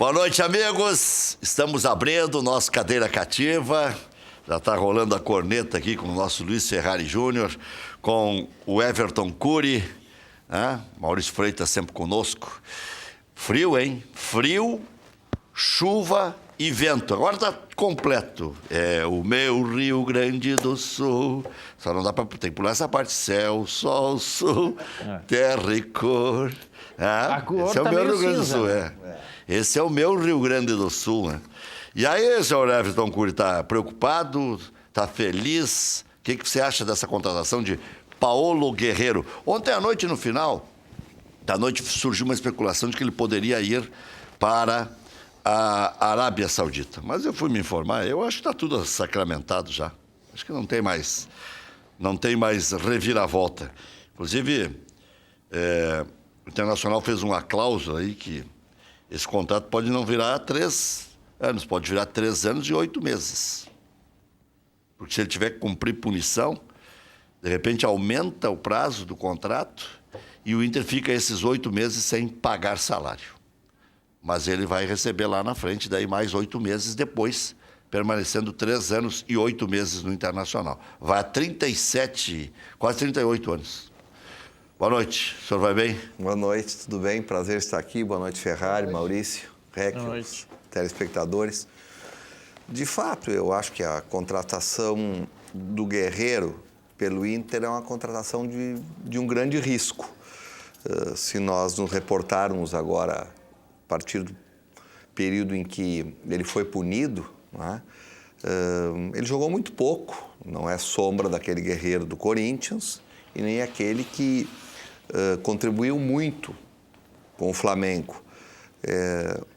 Boa noite, amigos. Estamos abrindo o nosso Cadeira Cativa. Já está rolando a corneta aqui com o nosso Luiz Ferrari Júnior, com o Everton Cury, né? Maurício Freitas sempre conosco. Frio, hein? Frio, chuva e vento. Agora está completo. É o meu Rio Grande do Sul. Só não dá para... Tem que pular essa parte. Céu, sol, sul, terra e cor. A cor esse é o tá meu meio Rio Grande do cinza, Sul, né? Esse é o meu Rio Grande do Sul, né? E aí, senhor Everton Cury, está preocupado? Está feliz? O que você acha dessa contratação de Paulo Guerreiro? Ontem à noite, no final da noite, surgiu uma especulação de que ele poderia ir para a Arábia Saudita. Mas eu fui me informar, eu acho que está tudo sacramentado já. Acho que não tem mais reviravolta. Inclusive, o Internacional fez uma cláusula aí que esse contrato pode não virar 3 anos, pode virar 3 anos e 8 meses. Porque se ele tiver que cumprir punição, de repente aumenta o prazo do contrato e o Inter fica esses 8 meses sem pagar salário. Mas ele vai receber lá na frente, daí mais 8 meses depois, permanecendo 3 anos e 8 meses no Internacional. Vai a 37, quase 38 anos. Boa noite, o senhor vai bem? Boa noite, tudo bem? Prazer estar aqui. Boa noite, Ferrari, Maurício, Rec, telespectadores. De fato, eu acho que a contratação do Guerreiro pelo Inter é uma contratação de um grande risco. Se nós nos reportarmos agora, a partir do período em que ele foi punido, né? Ele jogou muito pouco, não é sombra daquele Guerreiro do Corinthians e nem aquele que contribuiu muito com o Flamengo.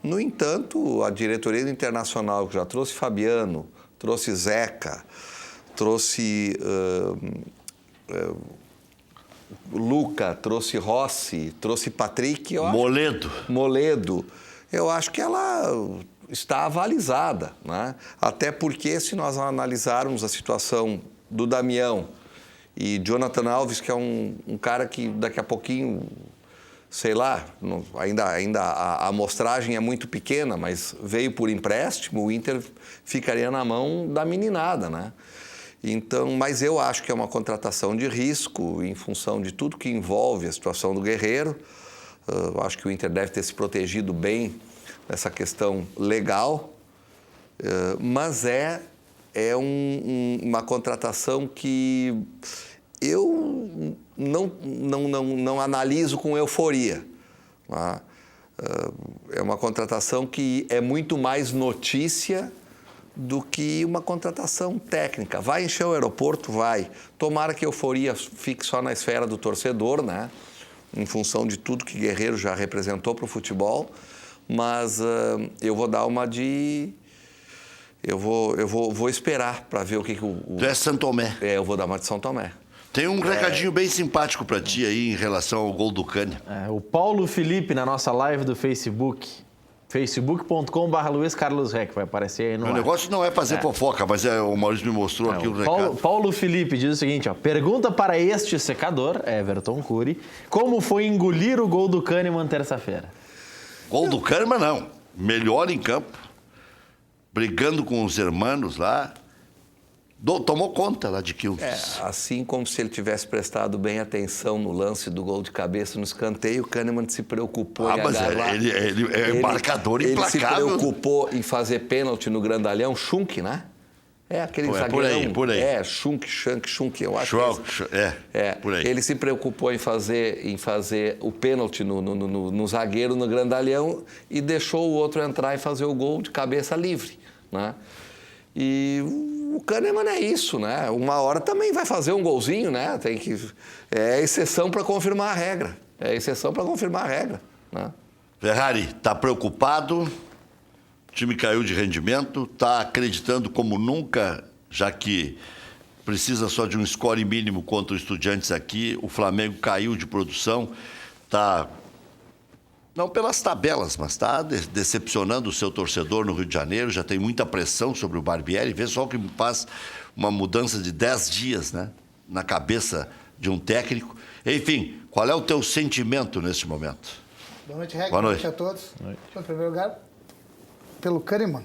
No entanto, a diretoria do Internacional, que já trouxe Fabiano, trouxe Zeca, trouxe Luca, trouxe Rossi, trouxe Patrick... Moledo. Eu acho que ela está avalizada, né? Até porque, se nós analisarmos a situação do Damião e Jonathan Alves, que é um cara que daqui a pouquinho, sei lá, ainda a amostragem é muito pequena, mas veio por empréstimo, o Inter ficaria na mão da meninada, né? Então, mas eu acho que é uma contratação de risco em função de tudo que envolve a situação do Guerreiro. Eu acho que o Inter deve ter se protegido bem nessa questão legal, mas uma contratação que eu não analiso com euforia. Tá? É uma contratação que é muito mais notícia do que uma contratação técnica. Vai encher o aeroporto? Vai. Tomara que a euforia fique só na esfera do torcedor, né? Em função de tudo que Guerreiro já representou para o futebol, mas eu vou dar uma de... Eu vou esperar para ver o que o... Tu é São Tomé. Eu vou dar uma de São Tomé. Tem um recadinho bem simpático para ti aí em relação ao gol do Cânio. O Paulo Felipe na nossa live do Facebook, facebook.com/Luiz Carlos Rec, vai aparecer aí no ar. O negócio não é fazer fofoca, mas o Maurício me mostrou aqui o recado. Paulo Felipe diz o seguinte, ó, pergunta para este secador, Everton Cury, como foi engolir o gol do Kahneman terça-feira? Gol do Kahneman, não. Melhor em campo, brigando com os hermanos lá, tomou conta lá de Quilmes. Assim como se ele tivesse prestado bem atenção no lance do gol de cabeça no escanteio, o Kahneman se preocupou em agarrar... Ele é marcador implacável. Ele se preocupou em fazer pênalti no grandalhão, Schunk, né? Aquele zagueirão. Por aí. Schunk, eu acho por aí. Ele se preocupou em fazer o pênalti no zagueiro, no grandalhão, e deixou o outro entrar e fazer o gol de cabeça livre, né? E o Kahneman é isso, né? Uma hora também vai fazer um golzinho, né? É exceção para confirmar a regra. Né? Ferrari, está preocupado? O time caiu de rendimento, está acreditando como nunca, já que precisa só de um score mínimo contra o Estudiantes aqui. O Flamengo caiu de produção, está... Não pelas tabelas, mas está decepcionando o seu torcedor no Rio de Janeiro. Já tem muita pressão sobre o Barbieri. Vê só o que faz uma mudança de 10 dias, né, na cabeça de um técnico. Enfim, qual é o teu sentimento nesse momento? Boa noite, Rec. Boa noite A todos. Em primeiro lugar, pelo Kahneman.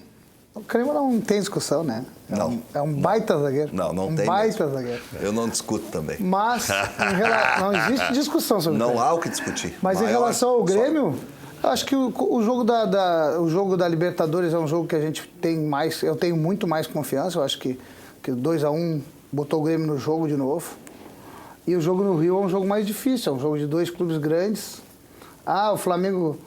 O Kahneman não tem discussão, né? Não. É um baita zagueiro. Não tem baita mesmo. zagueiro. Eu não discuto também. Mas não existe discussão sobre Não isso. há o que discutir. Mas em relação ao Grêmio, acho que o jogo o jogo da Libertadores é um jogo que a gente tem mais, eu tenho muito mais confiança. Eu acho que 2-1 botou o Grêmio no jogo de novo. E o jogo no Rio é um jogo mais difícil, é um jogo de 2 clubes grandes. O Flamengo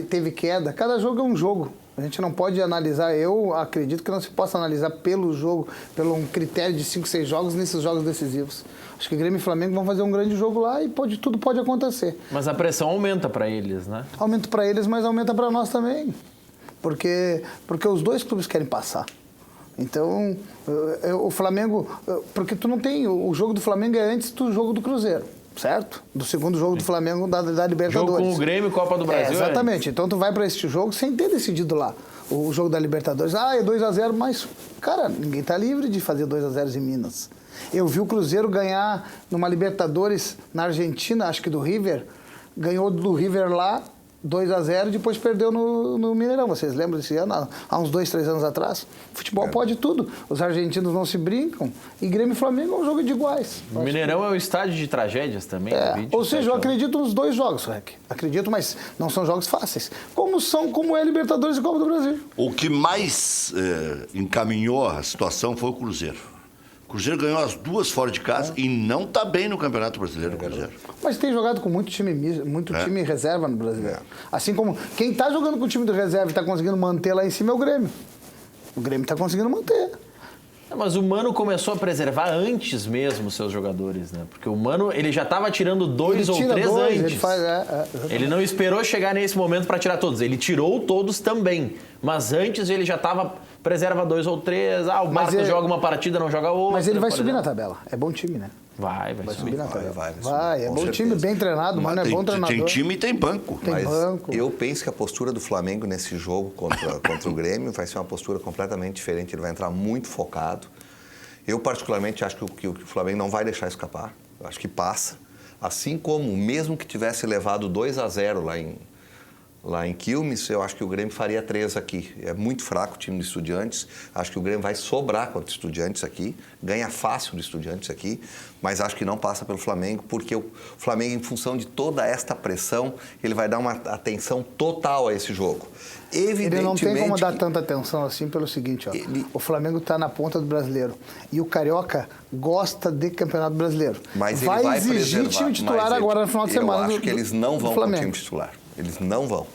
teve queda. Cada jogo é um jogo. A gente não pode analisar, eu acredito que não se possa analisar pelo jogo, pelo um critério de 5, 6 jogos nesses jogos decisivos. Acho que Grêmio e Flamengo vão fazer um grande jogo lá e tudo pode acontecer. Mas a pressão aumenta para eles, né? Aumenta para eles, mas aumenta para nós também. Porque os dois clubes querem passar. Então, o Flamengo... Porque tu não tem... O jogo do Flamengo é antes do jogo do Cruzeiro, certo? Do segundo jogo do Flamengo da Libertadores. Jogo com o Grêmio, Copa do Brasil. Exatamente. Então, tu vai para este jogo sem ter decidido lá o jogo da Libertadores. É 2-0, mas, cara, ninguém tá livre de fazer 2-0 em Minas. Eu vi o Cruzeiro ganhar numa Libertadores na Argentina, acho que do River. Ganhou do River lá, 2-0, e depois perdeu no Mineirão. Vocês lembram desse ano? Há uns 2, 3 anos atrás? Futebol pode tudo. Os argentinos não se brincam. E Grêmio e Flamengo é um jogo de iguais. O Mineirão é um estádio de tragédias também. Ou seja, eu acredito nos dois jogos, Rec. Acredito, mas não são jogos fáceis. Como é Libertadores e Copa do Brasil. O que mais encaminhou a situação foi o Cruzeiro. O Cruzeiro ganhou as 2 fora de casa e não está bem no Campeonato Brasileiro, o Cruzeiro. Mas tem jogado com muito time reserva no Brasileiro. Assim como quem está jogando com o time de reserva e está conseguindo manter lá em cima é o Grêmio. O Grêmio está conseguindo manter. Mas o Mano começou a preservar antes mesmo seus jogadores, né? Porque o Mano, ele já estava tirando 2 ou 3 antes. Ele não esperou chegar nesse momento para tirar todos. Ele tirou todos também. Mas antes ele já estava preserva 2 ou 3. O Marcos joga uma partida, não joga outra. Mas ele vai subir na tabela. É bom time, né? Vai subir na tabela. Vai, é bom time, bem treinado. Mano, é bom treinador. Tem time e tem banco. Tem banco. Eu penso que a postura do Flamengo nesse jogo contra o Grêmio vai ser uma postura completamente diferente. Ele vai entrar muito focado. Eu, particularmente, acho que o Flamengo não vai deixar escapar. Eu acho que passa. Assim como, mesmo que tivesse levado 2-0 lá em Quilmes, eu acho que o Grêmio faria 3 aqui. É muito fraco o time do Estudiantes. Acho que o Grêmio vai sobrar contra o Estudiantes aqui. Ganha fácil do Estudiantes aqui. Mas acho que não passa pelo Flamengo, porque o Flamengo, em função de toda esta pressão, ele vai dar uma atenção total a esse jogo. Ele não tem como dar tanta atenção assim pelo seguinte, o Flamengo está na ponta do Brasileiro e o Carioca gosta de Campeonato Brasileiro. Mas vai ele vai exigir time titular agora no final de semana. Eu acho que eles não vão com o time titular. Eles não vão.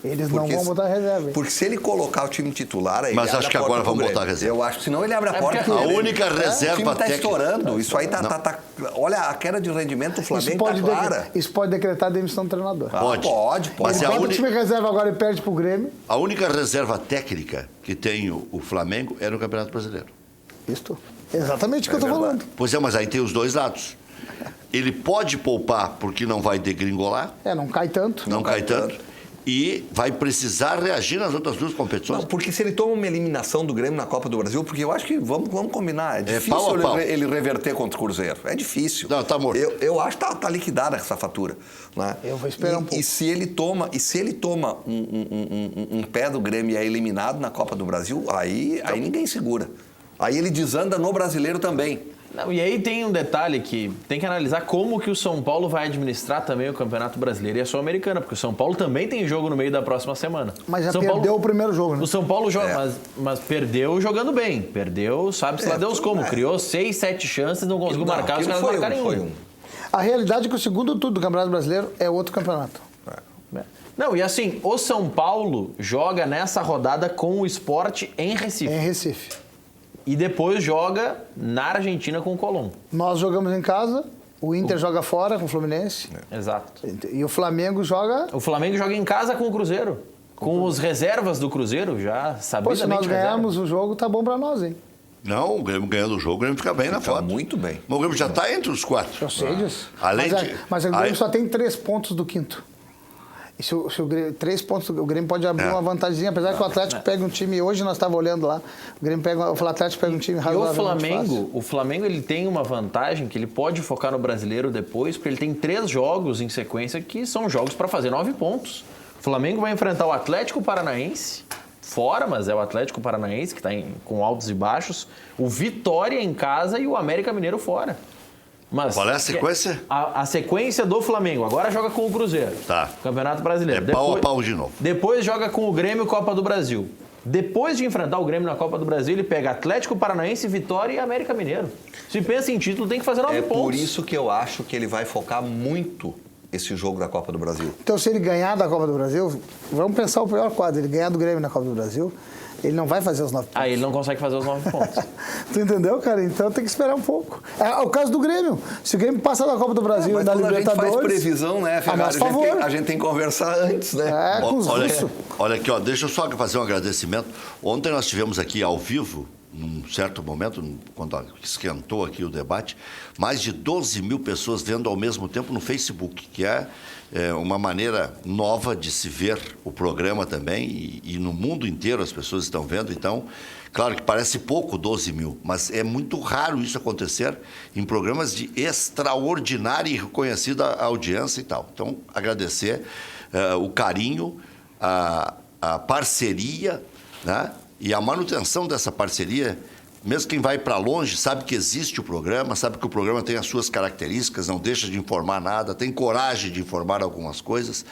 Eles não vão botar reserva. Porque se ele colocar o time titular, aí mas acho que agora vão botar reserva. Eu acho que senão ele abre a porta. A única reserva o time está estourando. Isso aí tá. Olha, a queda de rendimento do Flamengo está clara. Isso pode decretar a demissão do treinador. Pode. Mas ele bota o time reserva agora e perde pro Grêmio. A única reserva técnica que tem o Flamengo é no Campeonato Brasileiro. Isso. Exatamente o que eu estou falando. Pois é, mas aí tem os dois lados. Ele pode poupar porque não vai degringolar. Não cai tanto. Não cai tanto. E vai precisar reagir nas outras 2 competições. Não, porque se ele toma uma eliminação do Grêmio na Copa do Brasil, porque eu acho que, vamos combinar, é difícil pau a pau. Ele reverter contra o Cruzeiro. É difícil. Não, tá morto. Eu acho que tá liquidada essa fatura. Né? Eu vou esperar um pouco. E se ele toma um pé do Grêmio e é eliminado na Copa do Brasil, aí ninguém segura. Aí ele desanda no Brasileiro também. Não, e aí tem um detalhe que tem que analisar como que o São Paulo vai administrar também o Campeonato Brasileiro e a Sul-Americana, porque o São Paulo também tem jogo no meio da próxima semana. Mas já São perdeu Paulo, o primeiro jogo, né? O São Paulo joga, mas perdeu jogando bem. Perdeu, sabe-se lá Deus como. Criou 6, 7 chances, não conseguiu marcar, os caras marcaram um. A realidade é que o segundo turno do Campeonato Brasileiro é outro campeonato. Não, e assim, o São Paulo joga nessa rodada com o Sport em Recife. Em Recife. E depois joga na Argentina com o Colón. Nós jogamos em casa, o Inter joga fora com o Fluminense. Exato. E o Flamengo joga... O Flamengo joga em casa com o Cruzeiro. Com os reservas do Cruzeiro, já sabidamente. Se nós ganharmos o jogo, tá bom pra nós, hein? Não, o Grêmio ganhando o jogo, o Grêmio fica bem na foto. Muito bem. Mas o Grêmio já está entre os 4. Eu sei disso. Mas o Grêmio só tem 3 pontos do quinto. E se o Grêmio, 3 pontos, o Grêmio pode abrir uma vantagemzinha, apesar que o Atlético pega um time, hoje nós estávamos olhando lá, o Atlético pega um time razoavelmente fácil. O Flamengo ele tem uma vantagem que ele pode focar no Brasileiro depois, porque ele tem 3 jogos em sequência que são jogos para fazer 9 pontos. O Flamengo vai enfrentar o Atlético Paranaense fora, mas é o Atlético Paranaense que está com altos e baixos, o Vitória em casa e o América Mineiro fora. Mas qual é a sequência? A sequência do Flamengo. Agora joga com o Cruzeiro. Tá. Campeonato Brasileiro. Pau a pau de novo. Depois joga com o Grêmio Copa do Brasil. Depois de enfrentar o Grêmio na Copa do Brasil, ele pega Atlético Paranaense, Vitória e América Mineiro. Se pensa em título, tem que fazer 9 pontos. É por isso que eu acho que ele vai focar muito esse jogo da Copa do Brasil. Então, se ele ganhar da Copa do Brasil, vamos pensar o pior quadro. Ele ganhar do Grêmio na Copa do Brasil, ele não vai fazer os 9 pontos. Aí ele não consegue fazer os 9 pontos. Tu entendeu, cara? Então tem que esperar um pouco. É o caso do Grêmio. Se o Grêmio passar da Copa do Brasil e da Libertadores... A gente faz previsão, né, Ferrari? A gente tem que conversar antes, né? Com os russos. Olha aqui, ó, deixa eu só fazer um agradecimento. Ontem nós tivemos aqui ao vivo, num certo momento, quando esquentou aqui o debate, mais de 12 mil pessoas vendo ao mesmo tempo no Facebook, que é uma maneira nova de se ver o programa também, e no mundo inteiro as pessoas estão vendo. Então, claro que parece pouco 12 mil, mas é muito raro isso acontecer em programas de extraordinária e reconhecida audiência e tal. Então, agradecer o carinho, a parceria, né? E a manutenção dessa parceria. Mesmo quem vai para longe sabe que existe o programa, sabe que o programa tem as suas características, não deixa de informar nada, tem coragem de informar algumas coisas.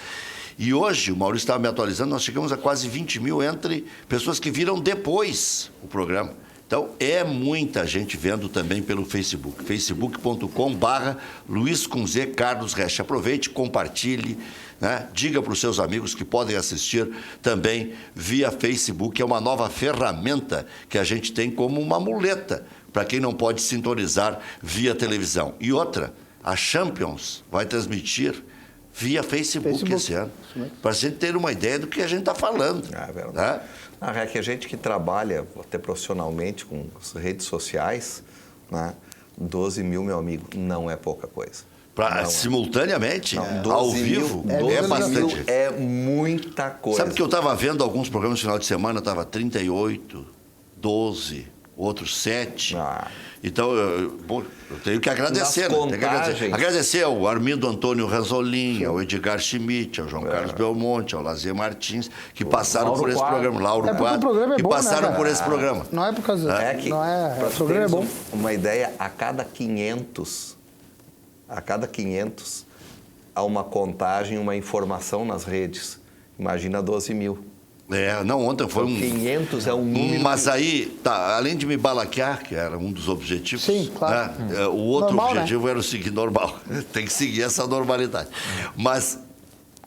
E hoje, o Maurício estava me atualizando, nós chegamos a quase 20 mil entre pessoas que viram depois o programa. Então, é muita gente vendo também pelo Facebook. facebook.com/Luiz com Z Carlos Resch. Aproveite, compartilhe, né? Diga para os seus amigos que podem assistir também via Facebook. É uma nova ferramenta que a gente tem como uma muleta para quem não pode sintonizar via televisão. E outra, a Champions vai transmitir via Facebook esse ano, para a gente ter uma ideia do que a gente está falando. É verdade. Né? É que a gente que trabalha até profissionalmente com as redes sociais, né? 12 mil, meu amigo, não é pouca coisa. Simultaneamente, ao vivo, é bastante. É muita coisa. Sabe que eu estava vendo alguns programas no final de semana, estava 38, 12, outros 7. Então, eu tenho que agradecer. Agradecer ao Armindo Antônio Ranzolin, ao Edgar Schmidt, ao João Carlos Belmonte, ao Lazer Martins, que passaram por esse programa. Lauro Quadro, que passaram por esse programa. Não é por causa disso. O programa é bom. Uma ideia, a cada 500, há uma contagem, uma informação nas redes. Imagina 12 mil. Ontem foi 500 é um número... Mas aí, além de me balaquear, que era um dos objetivos... Sim, claro. Né, o outro objetivo era o seguinte, normal. Tem que seguir essa normalidade. Mas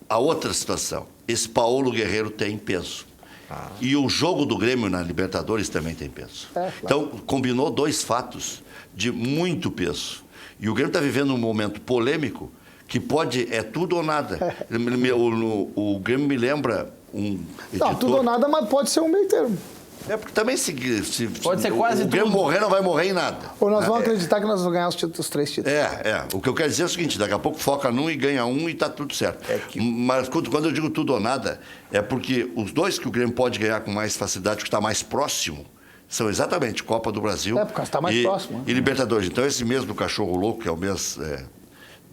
a outra situação, esse Paulo Guerreiro tem peso. E o jogo do Grêmio na Libertadores também tem peso. Claro. Então, combinou dois fatos de muito peso. E o Grêmio está vivendo um momento polêmico que é tudo ou nada. O Grêmio me lembra... Não, tudo ou nada, mas pode ser um meio termo. Porque também pode ser quase o Grêmio morrer, não vai morrer em nada. Ou nós vamos acreditar que nós vamos ganhar os 3 títulos. O que eu quero dizer é o seguinte, daqui a pouco foca num e ganha um e está tudo certo. Mas quando eu digo tudo ou nada, é porque os dois que o Grêmio pode ganhar com mais facilidade, que está mais próximo, são exatamente Copa do Brasil porque está mais próximo. E Libertadores. Então, esse mês do Cachorro Louco, que é o mês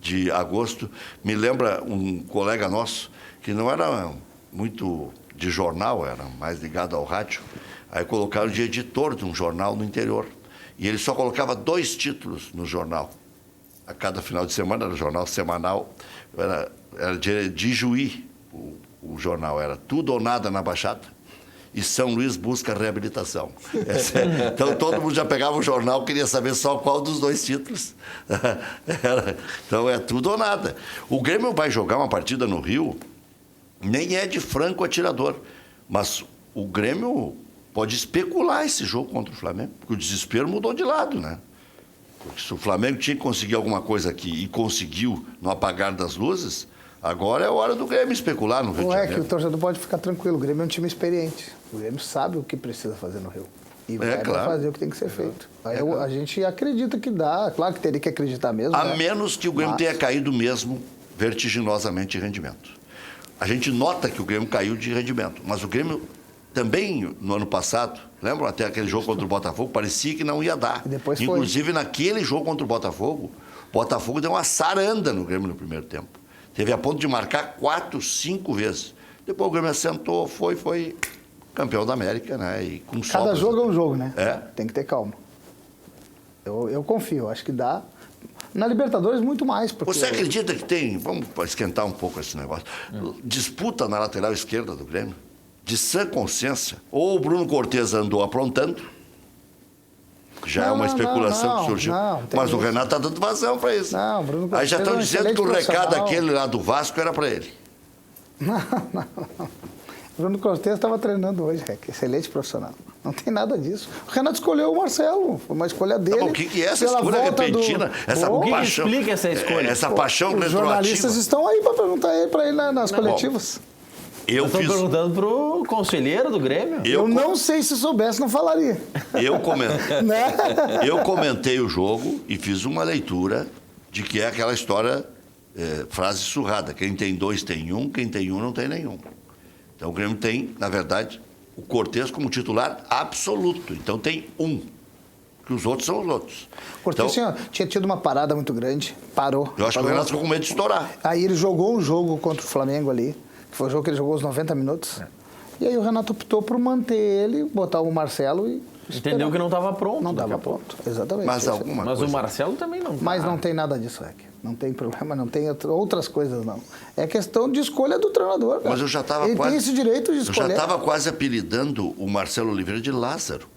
de agosto, me lembra um colega nosso que não era muito de jornal, era mais ligado ao rádio. Aí colocaram de editor de um jornal no interior. E ele só colocava 2 títulos no jornal. A cada final de semana, era jornal semanal, era de Juí, o jornal. Era Tudo ou Nada na Baixada e São Luís busca reabilitação. Então, todo mundo já pegava o jornal, queria saber só qual dos 2 títulos. Então, é tudo ou nada. O Grêmio vai jogar uma partida no Rio, nem é de franco atirador, mas o Grêmio pode especular esse jogo contra o Flamengo, porque o desespero mudou de lado, né? Porque se o Flamengo tinha que conseguir alguma coisa aqui e conseguiu no apagar das luzes, agora é hora do Grêmio especular no Rio de Janeiro. Que o torcedor pode ficar tranquilo, o Grêmio é um time experiente, o Grêmio sabe o que precisa fazer no Rio e vai fazer o que tem que ser feito. A gente acredita que dá, claro que teria que acreditar mesmo. A menos que o Grêmio tenha caído mesmo vertiginosamente de rendimento. A gente nota que o Grêmio caiu de rendimento, mas o Grêmio também, no ano passado, lembram até aquele jogo contra o Botafogo, parecia que não ia dar. Inclusive, naquele jogo contra o Botafogo deu uma saranda no Grêmio no primeiro tempo. Teve a ponto de marcar 4, 5 vezes. Depois o Grêmio assentou, foi campeão da América, né? E com Cada jogo é um jogo, né? É. Tem que ter calma. Eu confio, acho que dá. Na Libertadores, muito mais. Porque Você acredita que tem, vamos esquentar um pouco esse negócio, disputa na lateral esquerda do Grêmio? De sã consciência? Ou o Bruno Cortez andou aprontando? Já é uma especulação que surgiu. Mas o Renato está dando vazão para isso. Não, Bruno Cortez. Aí já estão dizendo que o recado aquele lá do Vasco era para ele. Não. O Bruno Cortez estava treinando hoje, excelente profissional. Não tem nada disso. O Renato escolheu o Marcelo, foi uma escolha dele. Tá, o que é essa escolha repentina? Essa paixão, explica essa escolha? Essa paixão retroativa. Os jornalistas estão aí para perguntar para ele nas coletivas. Eu estou perguntando pro conselheiro do Grêmio. Eu não sei, se soubesse, não falaria. Eu comentei o jogo e fiz uma leitura de que é aquela história, frase surrada. Quem tem dois tem um, quem tem um não tem nenhum. Então o Grêmio tem, na verdade, o Cortez como titular absoluto. Então tem um, que os outros são os outros. Cortez tinha tido uma parada muito grande, parou. Eu acho que o Renato ficou com medo de estourar. Aí ele jogou um jogo contra o Flamengo ali, que foi o jogo que ele jogou os 90 minutos. E aí o Renato optou por manter ele, botar o Marcelo e esperar. Entendeu que não estava pronto. Não estava pronto, exatamente. Mas o Marcelo também não. Mas não tem nada disso, Rec. Não tem problema, não tem outras coisas, não. É questão de escolha do tremador. Cara. Mas eu já estava Ele tem esse direito de escolher. Eu já estava quase apelidando o Marcelo Oliveira de Lázaro.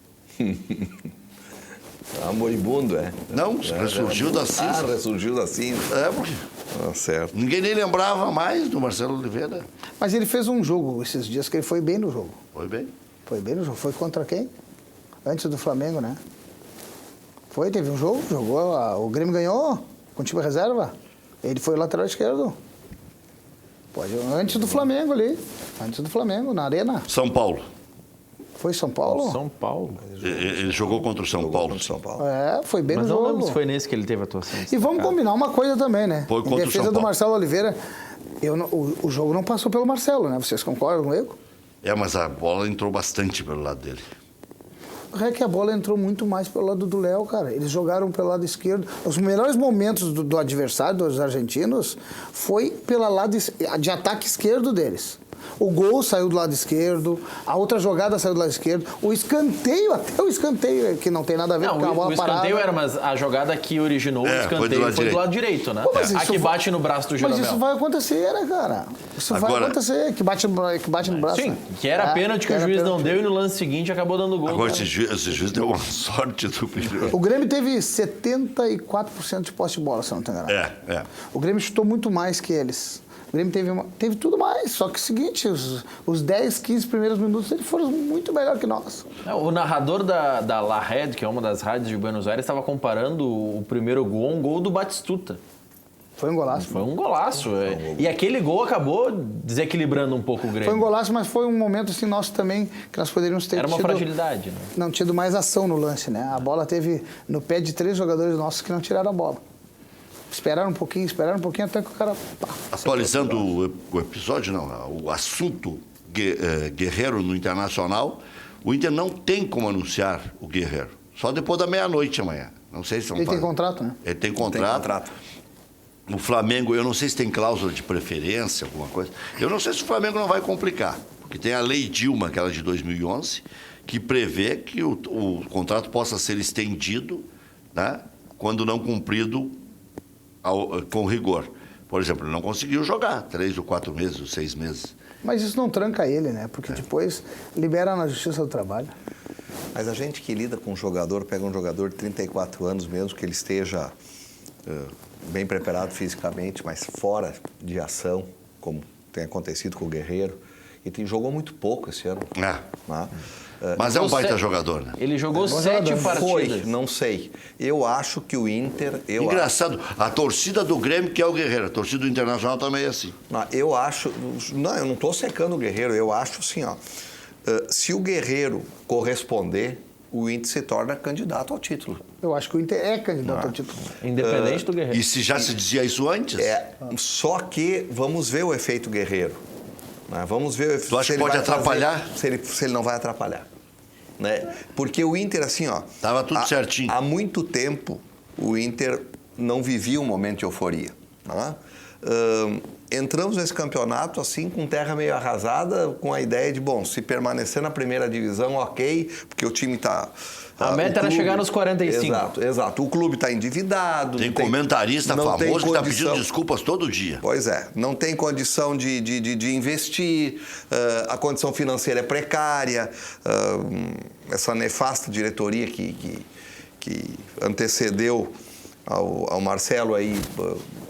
Moribundo, é? Não, ressurgiu da cinza. Ressurgiu da cinza. Porque certo. ninguém nem lembrava mais do Marcelo Oliveira. Mas ele fez um jogo esses dias que ele foi bem no jogo. Foi bem. Foi bem no jogo. Foi contra quem? Antes do Flamengo, né? Teve um jogo, jogou, o Grêmio ganhou com o time reserva. Ele foi o lateral esquerdo. Antes do Flamengo ali. Antes do Flamengo, na Arena. São Paulo. Foi São Paulo? São Paulo. Ele jogou contra o São Paulo. Foi bem Mas no jogo. Mas não lembro se foi nesse que ele teve atuação. E vamos combinar uma coisa também, né? Foi contra em defesa o São do Paulo. Marcelo Oliveira, o jogo não passou pelo Marcelo, né? Vocês concordam comigo? Mas a bola entrou bastante pelo lado dele. É que a bola entrou muito mais pelo lado do Léo, cara. Eles jogaram pelo lado esquerdo. Os melhores momentos do adversário, dos argentinos, foi pelo lado de ataque esquerdo deles. O gol saiu do lado esquerdo, a outra jogada saiu do lado esquerdo, o escanteio, até o escanteio, que não tem nada a ver com a bola parada. O escanteio mas a jogada que originou o escanteio foi do lado direito, né? A que bate no braço do Jeromel. Mas isso vai acontecer, né, cara? Isso vai acontecer, que bate no braço. Sim, que era pênalti que o juiz não deu e no lance seguinte acabou dando gol. Agora esse juiz deu uma sorte do primeiro. O Grêmio teve 74% de posse de bola, se eu não estou enganado. O Grêmio chutou muito mais que eles. O Grêmio teve tudo mais, só que é o seguinte, os 10, 15 primeiros minutos eles foram muito melhor que nós. O narrador da La Red, que é uma das rádios de Buenos Aires, estava comparando o primeiro gol a um gol do Batistuta. Foi um golaço. Foi um golaço. E aquele gol acabou desequilibrando um pouco o Grêmio. Foi um golaço, mas foi um momento assim nosso também que nós poderíamos ter Era uma fragilidade, né? Não, tido mais ação no lance, né? A bola teve no pé de 3 jogadores nossos que não tiraram a bola. Esperaram um pouquinho até que o cara... Atualizando o episódio, o assunto Guerreiro no Internacional, o Inter não tem como anunciar o Guerreiro. Só depois da meia-noite amanhã. Não sei se vão fazer. Ele tem contrato, né? Ele tem contrato. O Flamengo, eu não sei se tem cláusula de preferência, alguma coisa. Eu não sei se o Flamengo não vai complicar. Porque tem a Lei Dilma, aquela de 2011, que prevê que o contrato possa ser estendido, né, quando não cumprido com rigor. Por exemplo, ele não conseguiu jogar 3 ou 4 meses, ou 6 meses. Mas isso não tranca ele, né? Porque depois libera na Justiça do Trabalho. Mas a gente que lida com um jogador, pega um jogador de 34 anos, mesmo que ele esteja bem preparado fisicamente, mas fora de ação, como tem acontecido com o Guerreiro, e jogou muito pouco esse ano. Mas é um baita jogador, né? Ele jogou 7 partidas. Não sei. Eu acho que o Inter... Engraçado, a torcida do Grêmio que é o Guerreiro, a torcida do Internacional também é assim. Eu acho... Não, eu não estou secando o Guerreiro, eu acho assim, se o Guerreiro corresponder, o Inter se torna candidato ao título. Eu acho que o Inter é candidato ao título. Independente do Guerreiro. E se já se dizia isso antes? Só que vamos ver o efeito Guerreiro. Vamos ver tu acha que pode atrapalhar? Se ele não vai atrapalhar. Né? Porque o Inter, assim, estava tudo certinho. Há muito tempo, o Inter não vivia um momento de euforia. entramos nesse campeonato assim com terra meio arrasada, com a ideia de, bom, se permanecer na primeira divisão, ok, porque o time está... A meta era chegar nos 45. Exato. O clube está endividado. Tem comentarista famoso que está pedindo desculpas todo dia. Pois é, não tem condição de investir, a condição financeira é precária, essa nefasta diretoria que antecedeu ao Marcelo aí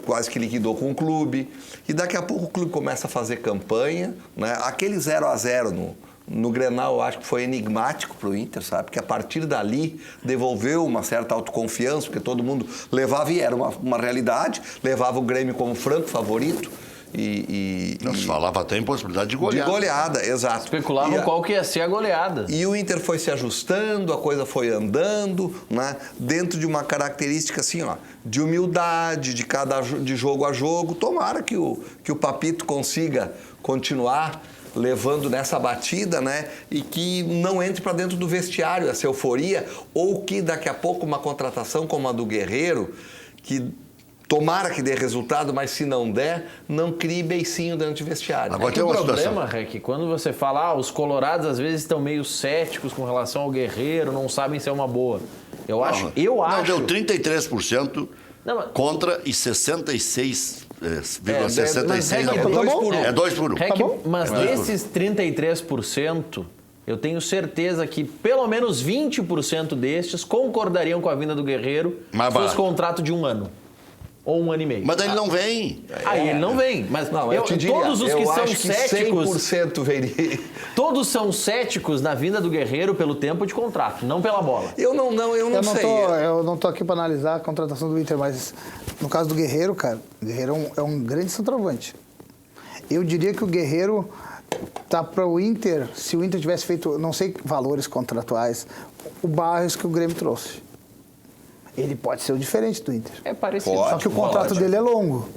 quase que liquidou com o clube. E daqui a pouco o clube começa a fazer campanha, né? Aquele 0-0 no Grenal, eu acho que foi enigmático para o Inter, sabe? Porque a partir dali devolveu uma certa autoconfiança, porque todo mundo levava, e era uma realidade, levava o Grêmio como franco favorito. Não se falava até em possibilidade de goleada. De goleada, exato. Especulavam qual que ia ser a goleada. E o Inter foi se ajustando, a coisa foi andando, né? Dentro de uma característica assim, ó, de humildade, de jogo a jogo. Tomara que o Papito consiga continuar levando nessa batida, né? E que não entre para dentro do vestiário essa euforia, ou que daqui a pouco uma contratação como a do Guerreiro, que tomara que dê resultado, mas se não der, não crie beicinho dentro de vestiário. Agora tem um problema, Rec, quando você fala, os colorados às vezes estão meio céticos com relação ao Guerreiro, não sabem se é uma boa. Eu acho. Não, deu 33% contra e 66,66%. É 2 por 1. Mas desses 33%, eu tenho certeza que pelo menos 20% destes concordariam com a vinda do Guerreiro se fosse contrato de 1 ano. Ou 1 ano e meio. Mas daí ele não vem. Aí ele não vem. Mas não, eu te diria, todos os que são céticos... 100% veria. Todos são céticos na vinda do Guerreiro pelo tempo de contrato, não pela bola. Eu não sei. Eu não tô aqui para analisar a contratação do Inter, mas no caso do Guerreiro, cara, o Guerreiro é um grande centroavante. Eu diria que o Guerreiro tá para o Inter, se o Inter tivesse feito, não sei valores contratuais, o Barros que o Grêmio trouxe. Ele pode ser o diferente do Inter. É parecido. Só que o contrato dele é longo.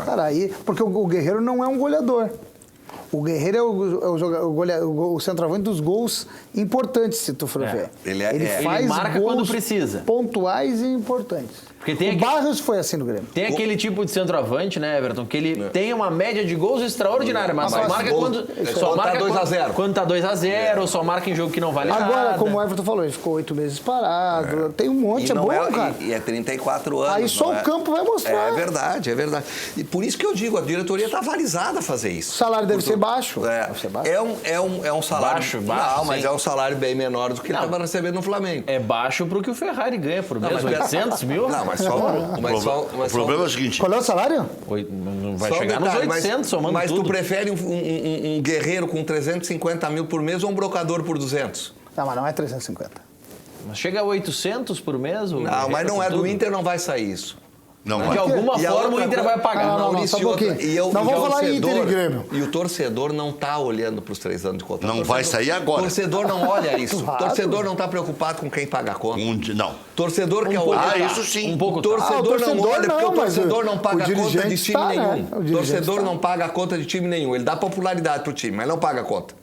Cara, aí, porque o Guerreiro não é um goleador. O Guerreiro é o centroavante dos gols importantes, se tu for ver. Ele faz marca gols quando precisa. Pontuais e importantes. Porque tem Barros foi assim no Grêmio. Tem aquele tipo de centroavante, né, Everton, que ele tem uma média de gols extraordinária, mas só marca quando tá 2-0. Quando tá 2-0, só marca em jogo que não vale nada. Agora, como o Everton falou, ele ficou 8 meses parado, tem um monte, bom, cara. E é 34 anos. Aí só o campo vai mostrar. É verdade. E por isso que eu digo, a diretoria tá avalizada a fazer isso. O salário deve ser baixo. É um salário... Baixo, não, mas é um salário bem menor do que ele estava recebendo no Flamengo. É baixo pro que o Ferrari ganha por mês, 800 mil? Não, mas só... O problema é o seguinte... Qual é o salário? Não vai chegar nos 800, somando mas tudo. Tu prefere um guerreiro com 350 mil por mês ou um brocador por 200? Não, mas não é 350. Mas chega a 800 por mês? Não, mas não é do Inter, não vai sair isso. Não, de alguma forma o Inter vai pagar. Não, vamos falar em Inter e Grêmio. E o torcedor não está olhando para os 3 anos de contrato. Não vai sair agora. O torcedor não olha isso. O torcedor não está preocupado com quem paga a conta. Não. Torcedor quer olhar. Isso sim. Um pouco. O torcedor não olha porque o torcedor não paga a conta de time nenhum. Né? O torcedor não paga a conta de time nenhum. Ele dá popularidade pro time, mas não paga a conta.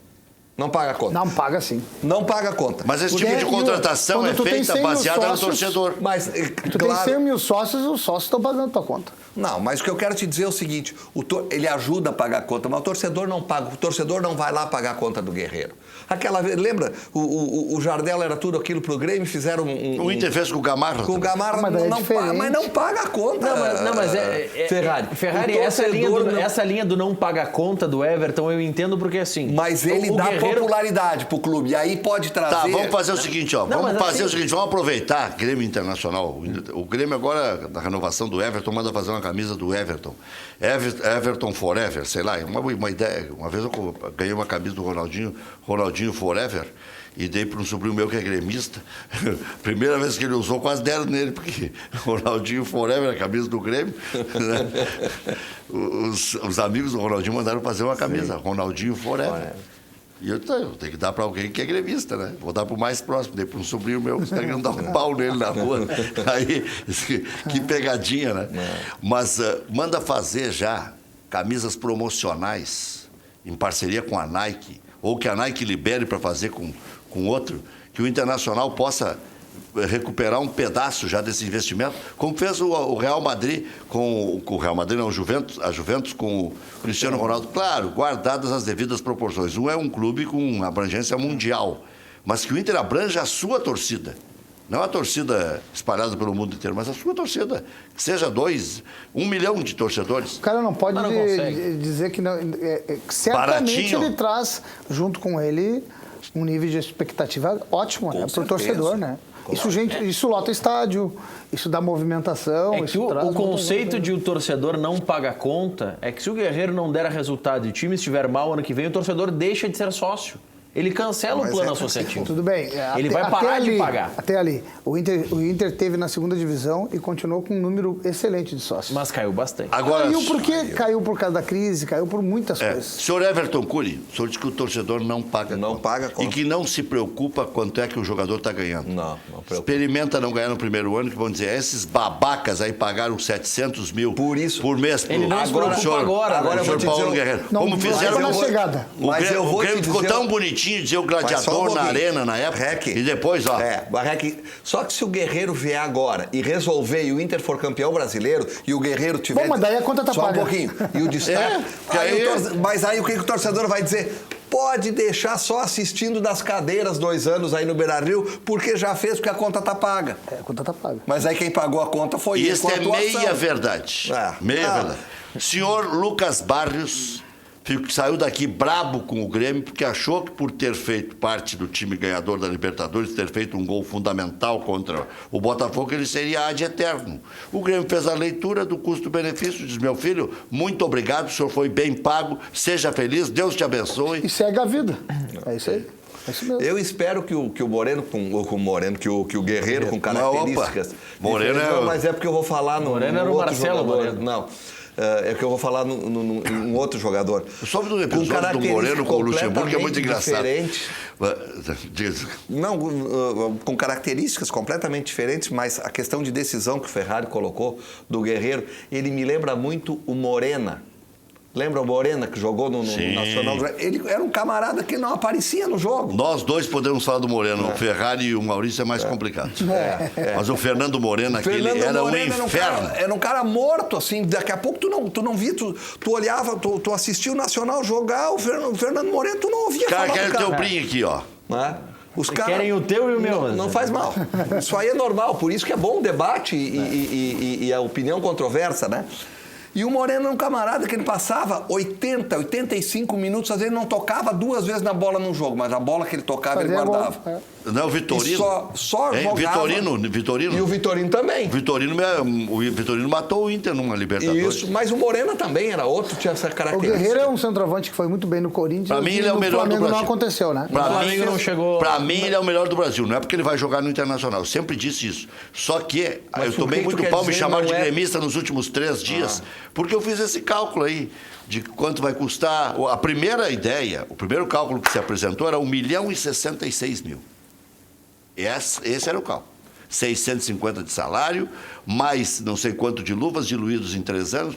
Não paga a conta. Não paga sim. Não paga a conta. Mas esse tipo de contratação é feita baseada no torcedor. Mas, tu tem 100 mil sócios, os sócios estão pagando tua conta. Não, mas o que eu quero te dizer é o seguinte, ele ajuda a pagar a conta, mas o torcedor não paga, o torcedor não vai lá pagar a conta do Guerreiro. Lembra? O Jardel era tudo aquilo pro Grêmio, fizeram O Inter fez com o Gamarra. Com o Gamarra, mas não paga a conta. Não, mas Ferrari, essa linha do não paga a conta do Everton, eu entendo porque assim... Mas ele dá popularidade pro clube, e aí pode trazer... Tá, vamos fazer o seguinte, ó. Vamos aproveitar Grêmio Internacional. O Grêmio agora, na renovação do Everton, manda fazer uma camisa do Everton. Everton Forever, sei lá, uma ideia. Uma vez eu ganhei uma camisa do Ronaldinho Forever, e dei para um sobrinho meu que é gremista. Primeira vez que ele usou, quase deram nele, porque Ronaldinho Forever, a camisa do Grêmio. Né? Os amigos do Ronaldinho mandaram fazer uma camisa, Ronaldinho Forever. E eu tenho que dar para alguém que é gremista, né? Vou dar para o mais próximo, dei para um sobrinho meu, os caras queriam dar um pau nele na rua. Aí, que pegadinha, né? Mas manda fazer já camisas promocionais em parceria com a Nike, ou que a Nike libere para fazer com outro, que o Internacional possa recuperar um pedaço já desse investimento, como fez o Real Madrid com o Real Madrid, não, a Juventus com o Cristiano Ronaldo. Claro, guardadas as devidas proporções. É um clube com abrangência mundial, mas que o Inter abranja a sua torcida. Não a torcida espalhada pelo mundo inteiro, mas a sua torcida. Que seja 1 milhão de torcedores. O cara não pode dizer que não. Certamente baratinho. Ele traz, junto com ele, um nível de expectativa ótimo, né, para o torcedor, né? Isso lota estádio, isso dá movimentação. É que o conceito de o torcedor não paga conta é que se o Guerreiro não der resultado e o time estiver mal ano que vem, o torcedor deixa de ser sócio. Ele cancela o plano associativo. Tudo bem. Ele vai parar de pagar. Até ali. O Inter teve na segunda divisão e continuou com um número excelente de sócios. Mas caiu bastante. Agora, caiu porque caiu por causa da crise, caiu por muitas coisas. Senhor Everton Cury, o senhor diz que o torcedor não paga conta. E que não se preocupa quanto é que o jogador está ganhando. Não preocupa. Experimenta não ganhar no primeiro ano, que vão dizer, esses babacas aí pagaram 700 mil por mês. Ele não se preocupa agora. Agora eu vou te Paulo Guerreiro. Como fizeram na chegada. O Grêmio ficou tão bonitinho, dizer o gladiador na arena na época. E depois, ó. Só que se o Guerreiro vier agora e resolver e o Inter for campeão brasileiro e o Guerreiro tiver. Bom, mas daí a conta tá paga. Só um pouquinho. E o destaque. Mas aí o que o torcedor vai dizer? Pode deixar só assistindo das cadeiras 2 anos aí no Beira-Rio, porque já fez, porque a conta tá paga. A conta tá paga. Mas aí quem pagou a conta foi ele. Isso é meia verdade. Meia verdade. Senhor Lucas Barrios saiu daqui brabo com o Grêmio, porque achou que por ter feito parte do time ganhador da Libertadores, ter feito um gol fundamental contra o Botafogo, ele seria ad eterno. O Grêmio fez a leitura do custo-benefício, diz, meu filho, muito obrigado, o senhor foi bem pago, seja feliz, Deus te abençoe. E segue a vida. É isso aí. É isso mesmo. Eu espero que o Moreno, que o Guerreiro com características... Moreno não, mas é porque eu vou falar no Moreno era o Marcelo Moreno. Não. É que eu vou falar em outro jogador. Só do episódio do Moreno com o Luxemburgo, que é muito engraçado. Não, com características completamente diferentes, mas a questão de decisão que o Ferrari colocou do Guerreiro, ele me lembra muito o Morena. Lembra o Morena que jogou no Nacional? Ele era um camarada que não aparecia no jogo. Nós dois podemos falar do Moreno. O Ferrari e o Maurício é mais complicado. Mas o Fernando Moreno aquele era um inferno. Era um cara morto, assim. Daqui a pouco tu não via, tu olhava, tu assistia o Nacional jogar, o Fernando Moreno, tu não ouvia falar do cara. Querem o teu brinco aqui, ó. Os caras querem o teu e o meu. Não faz mal. Isso aí é normal. Por isso que é bom o debate e a opinião controversa, né? E o Moreno era um camarada que ele passava 85 minutos, às vezes não tocava 2 vezes na bola num jogo, mas a bola que ele tocava, ele guardava. Não, o Vitorino. Só jogava. Vitorino. E o Vitorino também. O Vitorino matou o Inter numa Libertadores. Isso, mas o Moreno também era outro, tinha essa característica. O Guerreiro é um centroavante que foi muito bem no Corinthians. Pra mim ele é o melhor do Brasil. Não aconteceu, né? Pra mim ele é o melhor do Brasil. Não é porque ele vai jogar no Internacional. Eu sempre disse isso. Só que eu tomei muito pau, me chamaram de gremista nos últimos 3 dias, porque eu fiz esse cálculo aí de quanto vai custar. A primeira ideia, o primeiro cálculo que se apresentou era 1.066.000. Esse era o cálculo. 650 de salário, mais não sei quanto de luvas diluídos em 3 anos,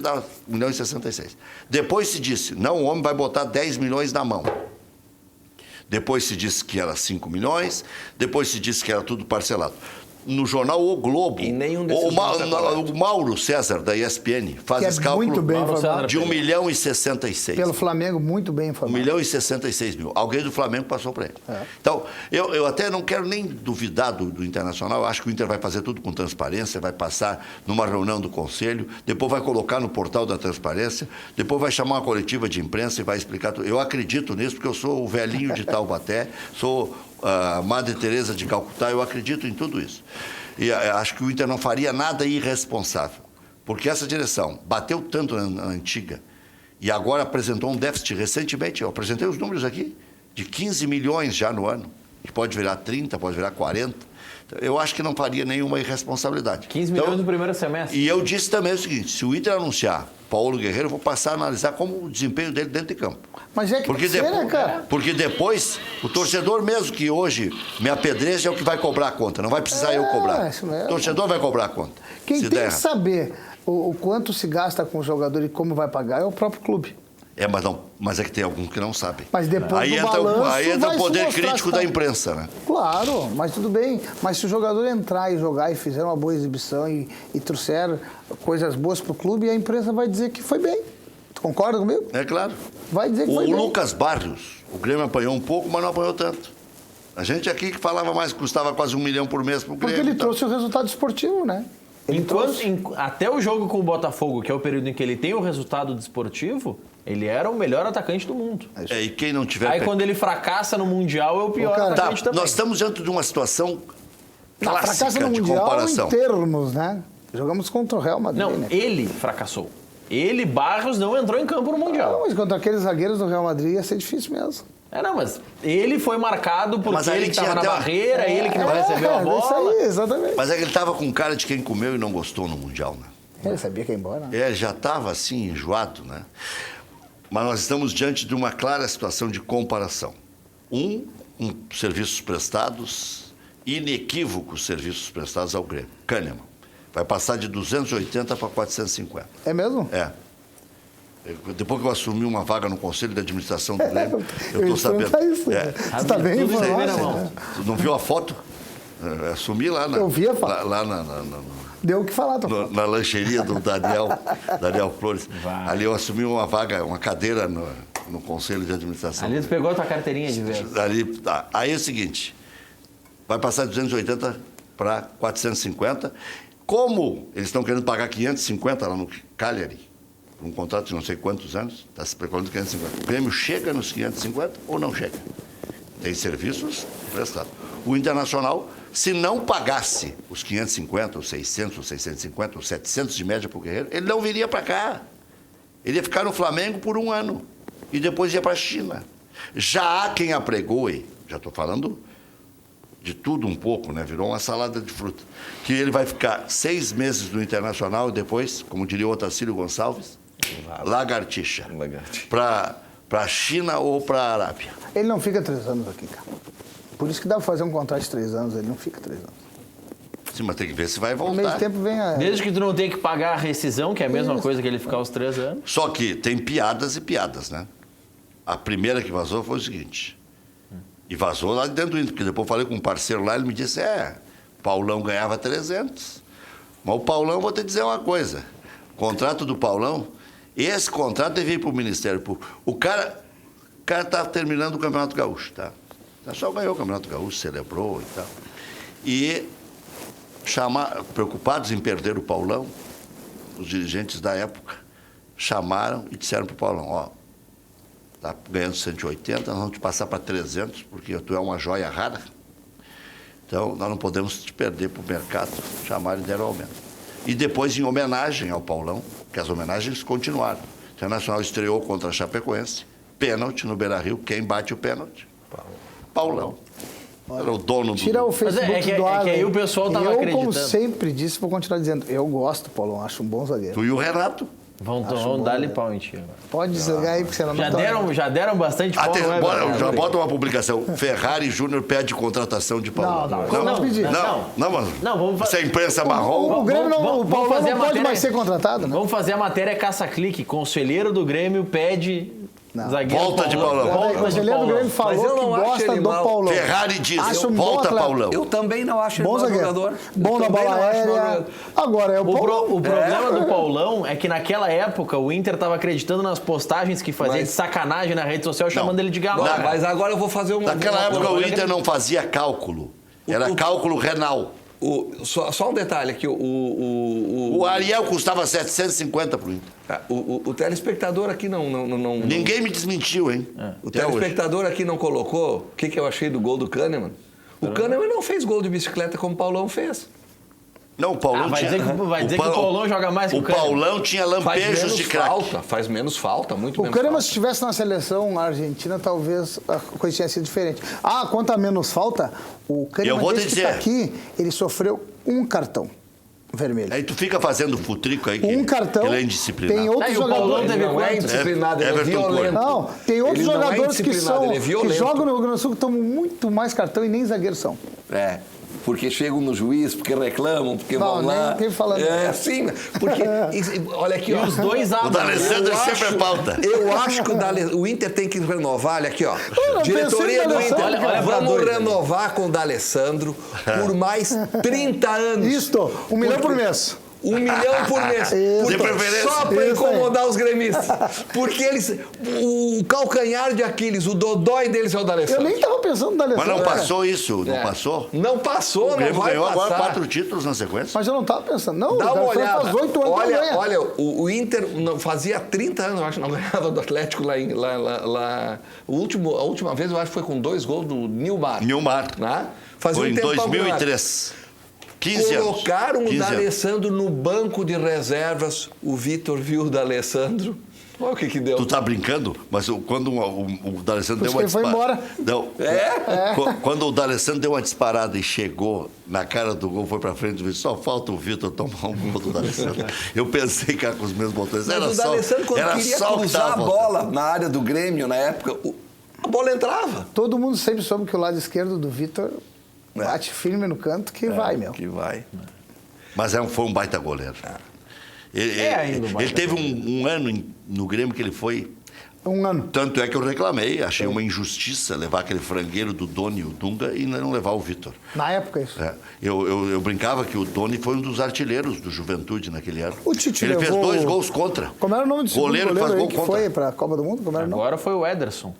dava 1.066.000. Depois se disse, não, o homem vai botar 10 milhões na mão. Depois se disse que era 5 milhões, depois se disse que era tudo parcelado. No jornal O Globo, o Mauro César, da ESPN, faz esse cálculo muito bem de 1.066.000. Pelo Flamengo, muito bem informado. 1.066.000. Alguém do Flamengo passou para ele. Então, eu até não quero nem duvidar do Internacional. Eu acho que o Inter vai fazer tudo com transparência, vai passar numa reunião do Conselho, depois vai colocar no portal da transparência, depois vai chamar uma coletiva de imprensa e vai explicar tudo. Eu acredito nisso, porque eu sou o velhinho de Taubaté, sou a Madre Teresa de Calcutá, eu acredito em tudo isso. E acho que o Inter não faria nada irresponsável, porque essa direção bateu tanto na antiga e agora apresentou um déficit recentemente, eu apresentei os números aqui, de 15 milhões já no ano, que pode virar 30, pode virar 40. Eu acho que não faria nenhuma irresponsabilidade. 15 milhões no primeiro semestre. E eu disse também o seguinte, se o Inter anunciar Paulo Guerreiro, eu vou passar a analisar como o desempenho dele dentro de campo. Mas é que porque depois, o torcedor mesmo que hoje me apedreja é o que vai cobrar a conta, não vai precisar eu cobrar. O torcedor vai cobrar a conta. Quem tem que saber o quanto se gasta com o jogador e como vai pagar é o próprio clube. Mas é que tem alguns que não sabem. Mas depois aí do balanço aí entra vai o poder se mostrar crítico da imprensa, né? Claro, mas tudo bem. Mas se o jogador entrar e jogar e fizer uma boa exibição e trouxer coisas boas pro clube, a imprensa vai dizer que foi bem. Tu concorda comigo? É claro. Vai dizer que foi O bem. Lucas Barrios, o Grêmio apanhou um pouco, mas não apanhou tanto. A gente aqui que falava mais, custava quase 1 milhão por mês pro Grêmio. Porque ele trouxe o resultado esportivo, né? Até o jogo com o Botafogo, que é o período em que ele tem o resultado desportivo, ele era o melhor atacante do mundo. E quem não tiver... Aí quando ele fracassa no Mundial, é o pior atacante também. Nós estamos diante de uma situação clássica fracassa no de Mundial comparação. em termos, né? Jogamos contra o Real Madrid, Não, né? ele fracassou. Ele, Barros, não entrou em campo no Mundial. Não, mas contra aqueles zagueiros do Real Madrid ia ser difícil mesmo. Mas ele foi marcado porque ele que estava na barreira, ele que não recebeu a bola. Isso aí, exatamente. Mas é que ele estava com cara de quem comeu e não gostou no Mundial, né? Ele sabia que ia embora. Né? Já estava assim, enjoado, né? Mas nós estamos diante de uma clara situação de comparação. Serviços prestados, inequívocos serviços prestados ao Grêmio. Kahneman. Vai passar de 280 para 450. É mesmo? É. Depois que eu assumi uma vaga no Conselho de Administração do Grêmio, eu estou sabendo. Isso. Você está bem informado. Tu não viu a foto? Assumi lá na... Eu vi a foto. Lá Deu o que falar, na lancheria do Daniel Flores. Ali eu assumi uma vaga, uma cadeira no Conselho de Administração. Ali tu pegou a tua carteirinha de vez. Aí é o seguinte, vai passar de 280 para 450. Como eles estão querendo pagar 550 lá no Cagliari, um contrato de não sei quantos anos, está se preparando 550. O Grêmio chega nos 550 ou não chega? Tem serviços prestados. O Internacional, se não pagasse os 550, os 600, os 650, os 700 de média para o Guerreiro, ele não viria para cá. Ele ia ficar no Flamengo por 1 ano e depois ia para a China. Já há quem apregoe, já estou falando de tudo um pouco, né? Virou uma salada de fruta. Que ele vai ficar 6 meses no Internacional e depois, como diria o Otacílio Gonçalves, lagartixa. Para a China ou para a Arábia. Ele não fica 3 anos aqui, cara. Por isso que dá para fazer um contrato de 3 anos, ele não fica 3 anos. Sim, mas tem que ver se vai voltar. Ao mesmo tempo vem Desde que tu não tenha que pagar a rescisão, que é a mesma coisa que ele ficar os 3 anos. Só que tem piadas e piadas, né? A primeira que vazou foi o seguinte... E vazou lá dentro do Inter, porque depois eu falei com um parceiro lá, ele me disse, Paulão ganhava 300. Mas o Paulão, vou te dizer uma coisa, o contrato do Paulão, esse contrato deve ir para o Ministério Público. O cara está terminando o Campeonato Gaúcho, tá? Só ganhou o Campeonato Gaúcho, celebrou e tal. E preocupados em perder o Paulão, os dirigentes da época chamaram e disseram para o Paulão, está ganhando 180, nós vamos te passar para 300, porque tu é uma joia rara. Então, nós não podemos te perder para o mercado. Chamaram e deram aumento. E depois, em homenagem ao Paulão, que as homenagens continuaram. O Internacional estreou contra a Chapecoense, pênalti no Beira-Rio. Quem bate o pênalti? Paulão. Era o dono do... Tira o Facebook do ar. É que aí o pessoal estava acreditando. Eu, como sempre disse, vou continuar dizendo, eu gosto do Paulão, acho um bom zagueiro. Tu e o Renato. Vão dar-lhe pau em ti agora. Pode desligar aí, porque você não já deram bastante pau. Já bota uma publicação. Ferrari Júnior pede contratação de Paulão. Não, vamos fazer. Essa imprensa marrom. O Grêmio não, o Paulão não pode mais ser contratado, né? Vamos fazer a matéria caça-clique. Conselheiro do Grêmio pede... Zagueiro volta de Paulão. O conselheiro do Grêmio falou que gosta do Paulão. Ferrari diz, volta Paulão. Eu também não acho ele bom jogador. Bom na bola aérea. Agora é o Paulão. O problema do Paulão é que naquela época o Inter estava acreditando nas postagens que fazia de sacanagem na rede social, chamando ele de galã. Mas agora eu vou fazer uma... Naquela época o Inter não fazia cálculo. Era cálculo renal. Só um detalhe aqui, o Ariel custava 750 para o Inter. O telespectador aqui não... Ninguém me desmentiu, hein? O telespectador aqui não colocou o que eu achei do gol do Kahneman. O Kahneman não fez gol de bicicleta como o Paulão fez. Não, o Paulão vai dizer que o Paulão joga mais que o Kahneman. O Paulão tinha lampejos de craque. Faz menos falta, muito menos falta. O Kahneman, se estivesse na seleção argentina, talvez a coisa tinha sido diferente. Quanto a menos falta, o Kahneman, desde que está aqui, ele sofreu um cartão vermelho. Aí tu fica fazendo futrico aí, um cartão, ele é indisciplinado. Tem outros jogadores... Ele não é indisciplinado, ele é violento. Não, tem outros jogadores que jogam no Rio Grande do Sul que tomam muito mais cartão e nem zagueiros são. porque chegam no juiz, porque reclamam, porque Não, vão lá. nem falando. É, sim, porque, olha aqui, ó. Os dois O abrem. D'Alessandro sempre é pauta. Eu acho que o Inter tem que renovar, olha aqui, ó. não Diretoria pensei no do Inter, D'Alessandro, olha pra vamos dois, renovar com o D'Alessandro por mais 30 anos. Isto, 1 milhão por mês. 1 milhão por mês. Isso. De preferência. Só para Isso incomodar os gremistas. Porque eles. O calcanhar de Aquiles, o dodói deles é o Eu D'Alessandro. nem tava pensando no Mas D'Alessandro. não passou isso, não passou? Não passou, O não Grêmio vai ganhou agora passar. 4 títulos na sequência. Mas eu não tava pensando. Não, Dá o uma D'Alessandro olhada. faz 8 anos que não ganha. Olha, o Inter fazia 30 anos, eu acho, não ganhava do Atlético lá. A última vez, eu acho que foi com 2 gols do Nilmar. Nilmar. Né? Fazia Foi um em tempo 2003. 15 anos. Colocaram 15 o anos. D'Alessandro no banco de reservas. O Vitor viu o D'Alessandro. Olha o que deu. Tu tá brincando? Mas quando o D'Alessandro deu Por uma isso que ele foi disparada... embora. Não. Quando o D'Alessandro deu uma disparada e chegou na cara do gol, foi pra frente, disse, só falta o Vitor tomar um gol do D'Alessandro. Eu pensei, cara, com os meus botões. Mas Era o só, D'Alessandro, quando era queria só o que cruzar a tava bola na área do Grêmio, na época, a bola entrava. Todo mundo sempre soube que o lado esquerdo do Vitor bate firme no canto que vai, meu. Que vai. Mas foi um baita goleiro. ainda um baita Ele teve um ano no Grêmio que ele foi... 1 ano. Tanto é que eu reclamei, achei uma injustiça levar aquele frangueiro do Doni e o Dunga e não levar o Vitor. Na época, isso. É, eu brincava que o Doni foi um dos artilheiros do Juventude naquele ano. O Tite ele fez levou- 2 gols contra. Como era o nome do segundo Goleiro que faz aí gol que contra. foi pra Copa do Mundo? Como era o nome? Agora foi o Ederson.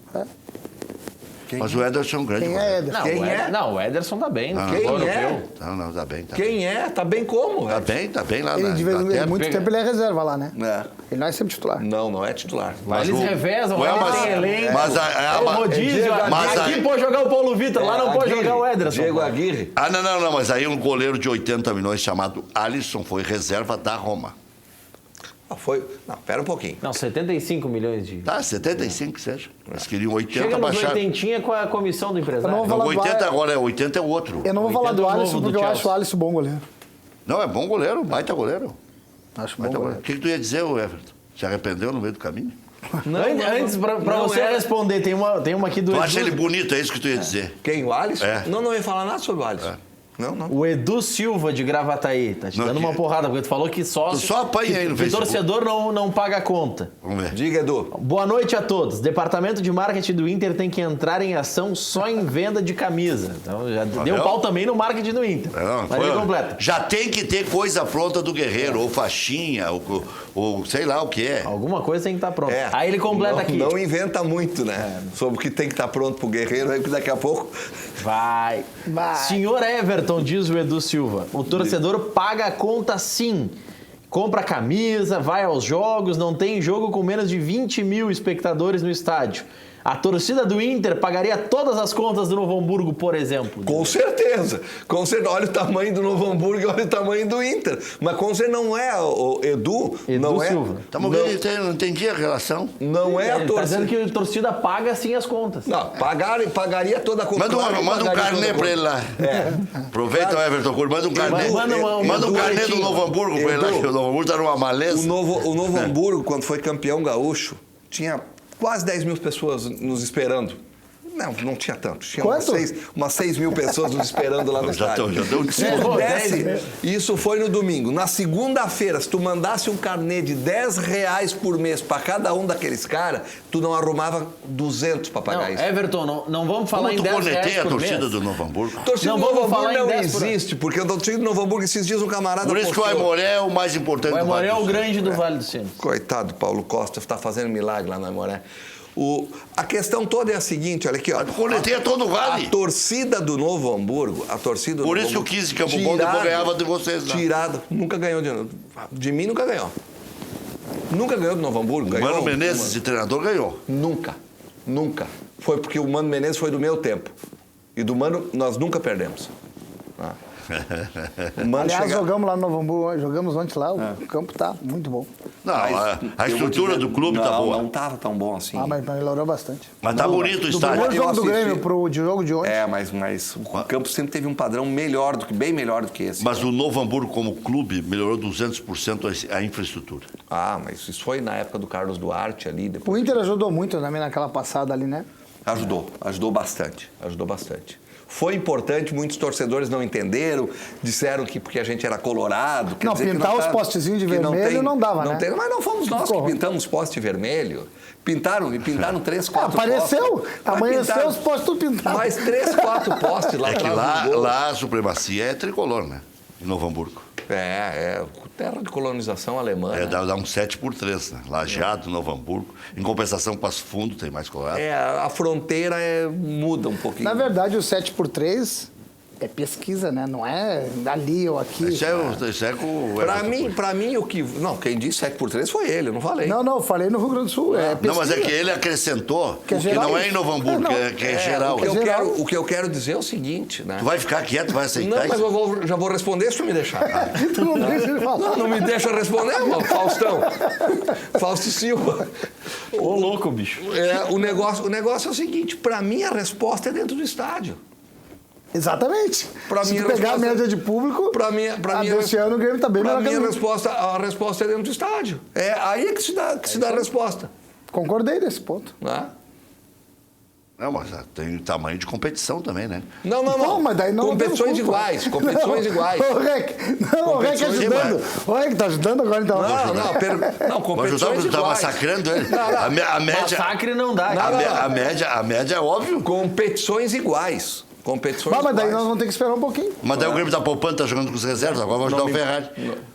Mas o Ederson é um grande Quem goleiro. é Ederson? Quem é? Não, o Ederson tá bem. Ah, Quem futebol é? europeu. Não, tá bem. Tá Quem é? Tá bem como? bem. velho? Tá bem lá Ele, na de vez em Inglaterra. muito tempo, ele é reserva lá, né? É. Ele não é sempre titular. Não é titular. Mas eles revezam, Ué, lá mas- tem elenco. mas é o rodízio. mas Aqui aí- pode jogar o Paulo Vitor, lá não pode jogar o Ederson. Diego Aguirre. Ah, não, mas aí um goleiro de 80 milhões chamado Alisson foi reserva da Roma. Não, pera um pouquinho. Não, 75 milhões de... Tá, 75 que seja. Eles queriam 80, Chega nos baixar. 80 com a comissão do empresário. Eu não vou Não, falar do 80 Al- agora, 80 é o outro. Eu não vou falar do 80 Alisson novo do porque eu Chelsea. acho o Alisson bom goleiro. Não, é bom goleiro, baita goleiro. Acho bom Baita goleiro. goleiro. O que tu ia dizer, Everton? Se arrependeu no meio do caminho? Antes, pra você responder, tem uma aqui do Tu Edu. acha ele bonito, é isso que tu ia dizer? Quem? O Alisson? É. Não ia falar nada sobre o Alisson. Não. O Edu Silva de Gravataí tá te Não, dando que- uma porrada, porque tu falou que sócio... Tu só apanha aí no que Facebook. torcedor não paga a conta. Vamos ver. Diga, Edu. Boa noite a todos. Departamento de marketing do Inter tem que entrar em ação só em venda de camisa. Então já deu não? pau também no marketing do Inter. Não, Mas ele completa. Já tem que ter coisa pronta do Guerreiro, ou faixinha, ou sei lá o que é. Alguma coisa tem que estar pronta. Aí ele completa não, aqui. Não inventa muito, né? Sobre o que tem que estar pronto pro Guerreiro, aí que daqui a pouco... Vai. Senhor Everton, diz o Edu Silva, o torcedor paga a conta sim. Compra camisa, vai aos jogos, não tem jogo com menos de 20 mil espectadores no estádio. A torcida do Inter pagaria todas as contas do Novo Hamburgo, por exemplo. Com certeza. Olha o tamanho do Novo Hamburgo e olha o tamanho do Inter. Mas com certeza não é o Edu não é. Silva. Estamos vendo, não entendi a relação. Não é a Ele tá torcida. dizendo que a torcida paga sim as contas. Não, pagaria toda a conta. Manda Claro que um pagaria carnê toda a pra ele lá. Aproveita o Everton Curto, manda um carnê. Manda um carnê do Novo Hamburgo pra ele lá, que o Novo Hamburgo tá numa maleza. O Novo Hamburgo, quando foi campeão gaúcho, tinha quase 10 mil pessoas nos esperando. Não tinha tanto. Tinha umas 6 mil pessoas nos esperando lá no estádio. Já deu um Se pudesse, isso foi no domingo. Na segunda-feira, se tu mandasse um carnê de R$10 por mês para cada um daqueles caras, tu não arrumava 200 para pagar Não, isso. Everton, não vamos falar Como em tu 10 reais cornetei a por torcida mês. do Novo Hamburgo? A torcida Não do Novo vamos falar Hamburgo em não 10 por ano. existe, porque a torcida do Novo Hamburgo esses dias um camarada Por isso que o postou. Aimoré é o mais importante O do Aimoré é Vale o do Sul. grande do Vale do Sino. Coitado do Paulo Costa, está fazendo milagre lá no Aimoré. A questão toda é a seguinte, olha aqui, ó. Cornetei a todo o Vale. A torcida do Novo Hamburgo, Por isso que o 15 de Campo Bom depois ganhava de vocês lá. Tirado, nunca ganhou de mim, nunca ganhou. Nunca ganhou do Novo Hamburgo. O Mano Menezes, de treinador, ganhou. Nunca. Foi porque o Mano Menezes foi do meu tempo. E do Mano, nós nunca perdemos. O Mano Aliás, jogamos lá no Novo Hamburgo, jogamos ontem lá, o campo tá muito bom. Não, a estrutura do clube tá boa. Não estava tão bom assim. Mas melhorou bastante. Mas tá bonito o Do estádio. primeiro jogo do assisti. Grêmio pro jogo de ontem. Mas o campo sempre teve um padrão bem melhor do que esse. Mas o Novo Hamburgo, como clube, melhorou 200% a infraestrutura. Mas isso foi na época do Carlos Duarte ali. O Depois Inter ajudou muito também naquela passada ali, né? Ajudou bastante. Foi importante, muitos torcedores não entenderam, disseram que porque a gente era colorado... Não, pintar os postezinhos de vermelho não dava, né? Mas não fomos nós que pintamos poste vermelho. Pintaram 3, 4 postes. Apareceu, amanheceu os postes tudo pintados. Mais 3, 4 postes lá. É que lá a supremacia é tricolor, né? Em Novo Hamburgo. É terra de colonização alemã. Dá um 7x3, né? Lajeado, Novo Hamburgo. Em compensação, Passo Fundo tem mais colorado. A fronteira muda um pouquinho. Na verdade, o 7x3 é pesquisa, né? Não é ali ou aqui. Isso é com... Pra mim, o que... Não, quem disse 7x3 foi ele, eu não falei. Não, eu falei no Rio Grande do Sul. Não, mas é que ele acrescentou que não é em Novo Hamburgo, que é geral. O que eu quero dizer é o seguinte, né? Tu vai ficar quieto, vai aceitar isso? Não, mas eu já vou responder se tu me deixar. Tu não deixa ele falar. Não me deixa responder, mano. Faustão. Fausto Silva. Ô, louco, bicho. O negócio é o seguinte, pra mim a resposta é dentro do estádio. Exatamente. Se tu pegar a média de público, desse ano o Grêmio está bem melhor que a resposta é dentro do estádio. É aí que se dá a resposta. Concordei nesse ponto. Não, mas tem tamanho de competição também, né? Não. Mas daí não competições iguais. Competições iguais. O REC ajudando. O REC tá ajudando agora, então. Não, competições iguais. Tá massacrando ele. A média... Massacre não dá. A média é óbvio. Competições iguais. Mas daí nós vamos ter que esperar um pouquinho. Mas daí o Grêmio tá poupando, tá jogando com os reservas, agora vai ajudar o Ferrari.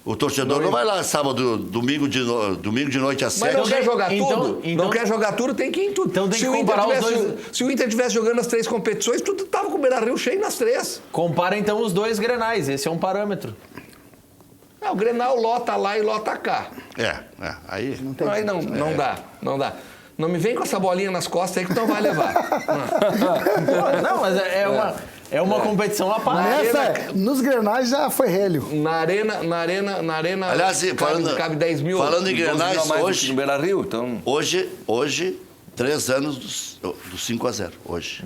O torcedor não vai lá sábado, domingo de noite às 7. Mas não quer jogar tudo? Não quer jogar tudo, tem que ir em tudo. Então tem que comparar os dois. Se o Inter tivesse jogando as 3 competições, tu tava com o Beira-Rio cheio nas 3. Compara então os 2 Grenais, esse é um parâmetro. O Grenal lota lá e lota cá. Aí Não dá. Não me vem com essa bolinha nas costas aí que tu não vai levar. Não, mas é uma competição à parte. Nos Grenais já foi relho. Na arena. Aliás, cabe 10 mil. Falando em Grenais, hoje no Beira-Rio, então. Hoje 3 anos do 5-0 hoje.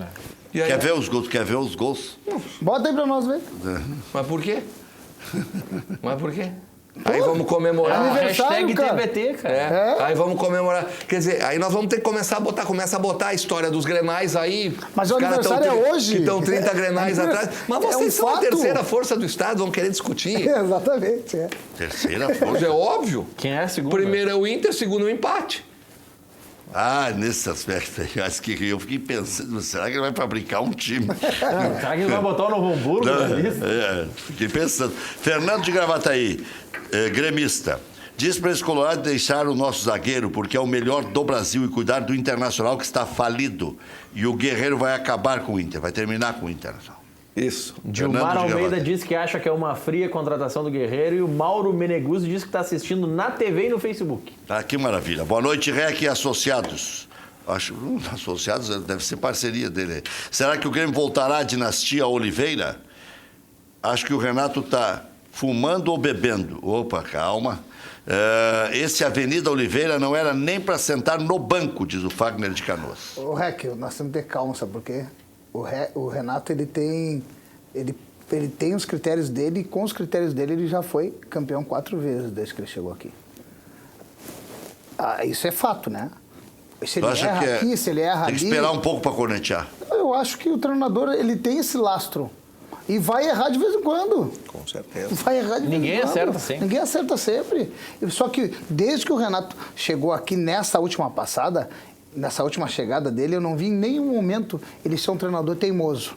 Quer ver os gols? Quer ver os gols? Bota aí pra nós ver. Mas por quê? Aí vamos comemorar. Hashtag TBT, cara. Aí vamos comemorar. Quer dizer, aí nós vamos ter que começar a botar a história dos Grenais aí. Mas o aniversário é hoje. Que estão 30 Grenais atrás. Mas vocês são a terceira força do Estado, vão querer discutir. Exatamente. Terceira força. É óbvio. Quem é a segunda? Primeiro é o Inter, segundo é o empate. Nesse aspecto aí, acho que eu fiquei pensando, será que ele vai fabricar um time? Será que ele vai botar o Novo Hamburgo? Fiquei pensando. Fernando de Gravataí, gremista. Diz para esse colorado deixar o nosso zagueiro, porque é o melhor do Brasil, e cuidar do Internacional, que está falido. E o Guerreiro vai acabar com o Inter, vai terminar com o Internacional. Isso. Gilmar Almeida diz que acha que é uma fria contratação do Guerreiro, e o Mauro Meneguzzi diz que está assistindo na TV e no Facebook. Que maravilha. Boa noite, REC e associados. Acho associados deve ser parceria dele. Será que o Grêmio voltará à dinastia Oliveira? Acho que o Renato está fumando ou bebendo. Opa, calma. Esse Avenida Oliveira não era nem para sentar no banco, diz o Fagner de Canoas. O REC, nós temos que ter calma, sabe por quê? O Renato, ele tem os critérios dele, e com os critérios dele ele já foi campeão 4 vezes desde que ele chegou aqui. Isso é fato, né? Se ele erra aqui, se ele erra ali... Tem que esperar um pouco para cornetear. Eu acho que o treinador, ele tem esse lastro. E vai errar de vez em quando. Com certeza. Vai errar de vez em quando. Ninguém acerta sempre. Ninguém acerta sempre. Só que desde que o Renato chegou aqui nessa última passada, nessa última chegada dele, eu não vi em nenhum momento ele ser um treinador teimoso.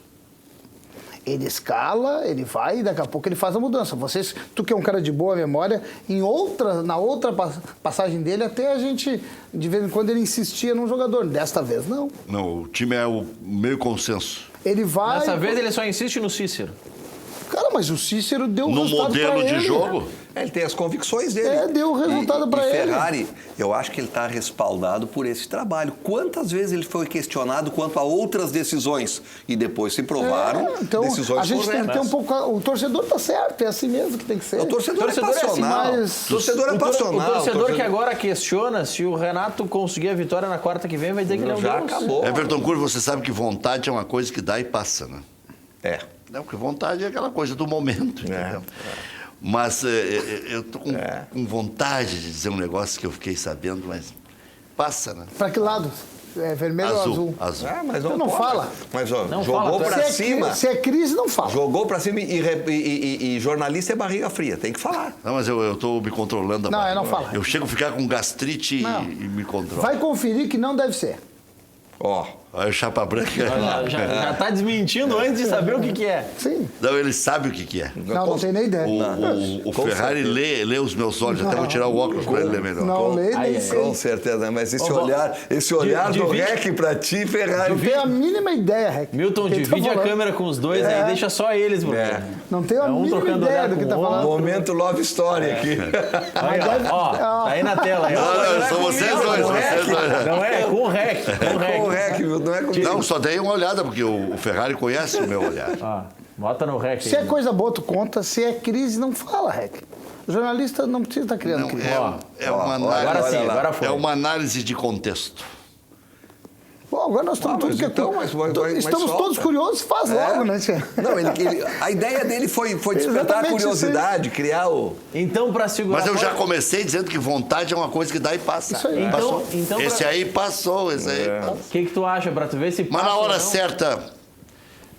Ele escala, ele vai e daqui a pouco ele faz a mudança. Tu que é um cara de boa memória, na outra passagem dele, até a gente, de vez em quando, ele insistia num jogador. Desta vez, não. Não, o time é o meio consenso. Ele vai... Dessa vez ele só insiste no Cícero. Cara, mas o Cícero deu o resultado pra ele. No modelo de jogo? Ele tem as convicções dele. Deu o resultado pra ele. Ferrari, eu acho que ele está respaldado por esse trabalho. Quantas vezes ele foi questionado quanto a outras decisões? E depois se provaram então, decisões a gente tem que ter um pouco... O torcedor tá certo, é assim mesmo que tem que ser. O torcedor é passional. Mas... O torcedor é passional. O torcedor que agora questiona se o Renato conseguir a vitória na quarta que vem, vai dizer que ele é um já Deus. acabou. Everton Curvo, você sabe que vontade é uma coisa que dá e passa, né? Não, porque vontade é aquela coisa do momento, entendeu? Mas eu tô com vontade de dizer um negócio que eu fiquei sabendo, mas passa, né? Pra que lado? É vermelho ou azul? Azul. Mas não fala. Mas ó, Não jogou fala, pra cima. Se é crise, não fala. Jogou pra cima e jornalista é barriga fria, tem que falar. Não, mas eu tô me controlando. Não, eu não falo. Eu chego a ficar com gastrite e me controlo. Vai conferir que não deve ser. Ó. Aí o Chapa Branca... Já tá desmentindo antes de saber o que é. Sim. Não, ele sabe o que é. Não tem nem ideia. O Ferrari lê os meus olhos, até vou tirar o óculos para ele ler melhor. Não lê nem Com certeza, mas esse olhar do REC pra ti, Ferrari... Não tem a mínima ideia, Rec. Milton, divide a câmera com os dois aí, deixa só eles, mano. Não tem a mínima ideia do que tá falando. Momento love story aqui. Ó, tá aí na tela. Aí, Não, são vocês dois. Não é com o REC. Com o REC, viu? Não é comigo. Não, só dei uma olhada, porque o Ferrari conhece o meu olhar. Bota no REC. Se é coisa boa, tu conta. Se é crise, não fala, Rec. O jornalista não precisa estar criando crise. Uma análise, Agora sim, agora foi. É uma análise de contexto. Bom, agora nós estamos tudo que então, estamos todos curiosos, faz logo, né, tia? Não, a ideia dele foi despertar a curiosidade, criar o... Então, para segurar... Mas eu já comecei dizendo que vontade é uma coisa que dá e passa. Isso aí. Passou. Então, esse aí passou, esse aí passou. O que tu acha, para tu ver se Mas passa na hora ou não? certa,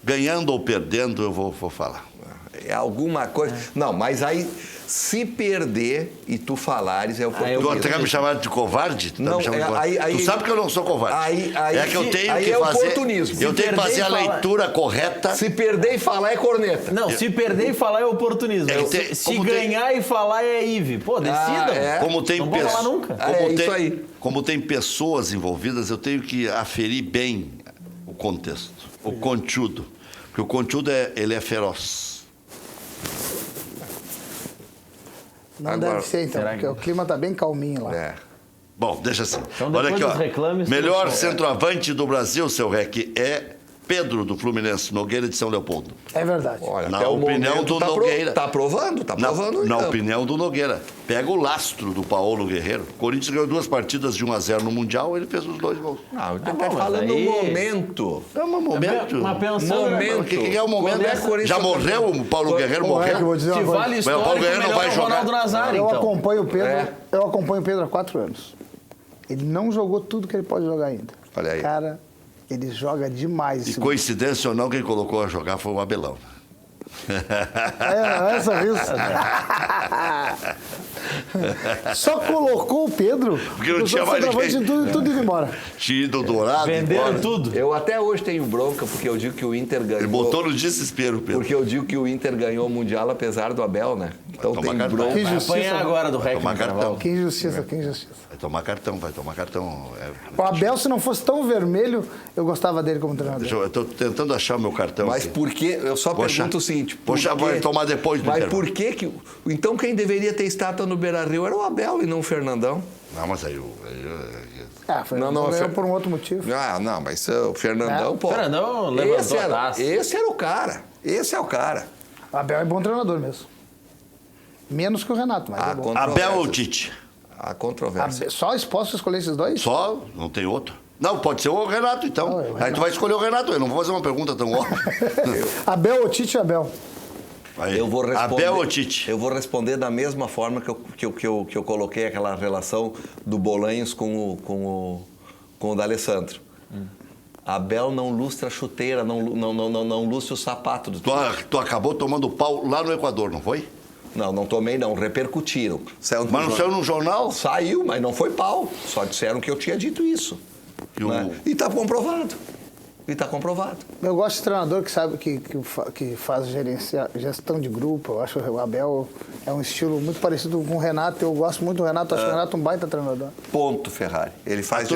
ganhando ou perdendo, eu vou falar. É alguma coisa... Não, mas aí, se perder e tu falares, é o Tu até quer me chamar de covarde? Tu sabe que eu não sou covarde. É que eu tenho que fazer... oportunismo. Eu tenho que fazer a leitura correta. Se perder e falar é corneta. Não, se perder e falar é oportunismo. Se ganhar e falar é IVE. Pô, decidam. Como tem não vou falar nunca. Isso aí. Como tem pessoas envolvidas, eu tenho que aferir bem o contexto, o conteúdo. Porque o conteúdo ele é feroz. Não deve ser, então, porque o clima tá bem calminho lá. Bom, deixa assim. Então, olha aqui, ó. Reclames, melhor centroavante do Brasil, seu REC, é Pedro, do Fluminense, Nogueira de São Leopoldo. É verdade. Olha, na opinião do Nogueira. Tá provando, Na opinião do Nogueira. Pega o lastro do Paulo Guerreiro. O Corinthians ganhou 2 partidas de 1-0 no Mundial, ele fez os 2 gols. Não, ele tá falando no momento. É um momento. Mas pensando... Momento. O que é o momento? Já morreu o Paulo Guerreiro? Morreu. Eu vou dizer uma coisa. Vale Mas o Paulo Guerreiro não vai jogar. Ronaldo Nazário, eu então. acompanho o Pedro há 4 anos. Ele não jogou tudo que ele pode jogar ainda. Olha aí. Cara, ele joga demais. E coincidência ou não, quem colocou a jogar foi o Abelão. Essa isso. Só colocou o Pedro. Porque não tinha mais ninguém. Tudo indo embora. Tinha ido Dourado. Venderam tudo. Eu até hoje tenho bronca, porque eu digo que o Inter ganhou. Ele botou no desespero, Pedro. Porque eu digo que o Inter ganhou o Mundial apesar do Abel, né? Então tem cartão. bronca. Vai apanhar agora do REC. Tomar cartão. Que injustiça, que injustiça. Vai tomar cartão. O Abel, se não fosse tão vermelho, eu gostava dele como treinador. Eu estou tentando achar o meu cartão. Mas aqui. por que? Eu só pergunto o seguinte. Vai tomar depois do Mas intervalo. por que... Então quem deveria ter estátua no Beira-Rio era o Abel e não o Fernandão. Não, mas aí... Foi por um outro motivo. Não, mas o Fernandão, pô... Fernandão levantou a taça. Esse era o cara. Esse é o cara. O Abel é bom treinador mesmo. Menos que o Renato, mas é bom. Abel ou Tite? A controvérsia. Só posso escolher esses dois? Só? Não tem outro? Não, pode ser o Renato, então. Aí tu vai escolher o Renato. Eu não vou fazer uma pergunta tão óbvia. Abel ou Tite, Abel? Aí, eu vou responder, Abel ou Tite? Eu vou responder da mesma forma que eu coloquei aquela relação do Bolanhos com o D'Alessandro. Abel não lustra a chuteira, não lustra o sapato do time. Tu acabou tomando pau lá no Equador, não foi? Não tomei não, repercutiram. Mas não saiu no jornal? Saiu, mas não foi pau. Só disseram que eu tinha dito isso. E está comprovado. Eu gosto de treinador que sabe que faz gestão de grupo. Eu acho que o Abel é um estilo muito parecido com o Renato. Eu gosto muito do Renato, acho que o Renato é um baita treinador. Ponto, Ferrari. Ele faz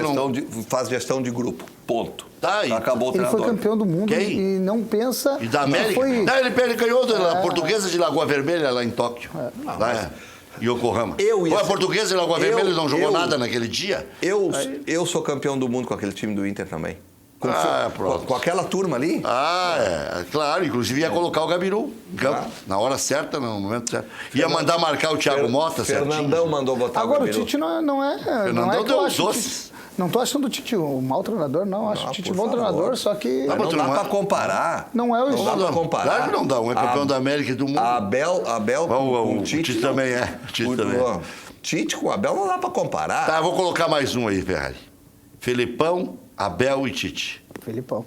gestão de grupo. Ponto. Tá aí. Acabou o Ele treinador. foi campeão do mundo e não pensa... E da América? Não, ele ganhou da Portuguesa de Lagoa Vermelha lá em Tóquio. Lá em Yokohama. A Portuguesa de Lagoa Vermelha não jogou nada naquele dia? Eu sou campeão do mundo com aquele time do Inter também. Pronto. Com aquela turma ali? Claro. Inclusive ia colocar o Gabiru em campo. Na hora certa, no momento certo. Ia mandar marcar o Thiago Mota, certinho. Fernandão mandou botar Agora, o Gabiru. O Tite não é... Fernandão deu os doces. Não estou achando o Tite um mau treinador, não. Acho o Tite um bom treinador, só que... Mas não dá para comparar. Não é o Não dá para comparar. Claro que não dá. Um é campeão da América e do mundo. Abel com o Tite também é. Tite com o Abel não dá para comparar. Tá, vou colocar mais um aí, Ferrari. Felipão, Abel e Tite. Felipão.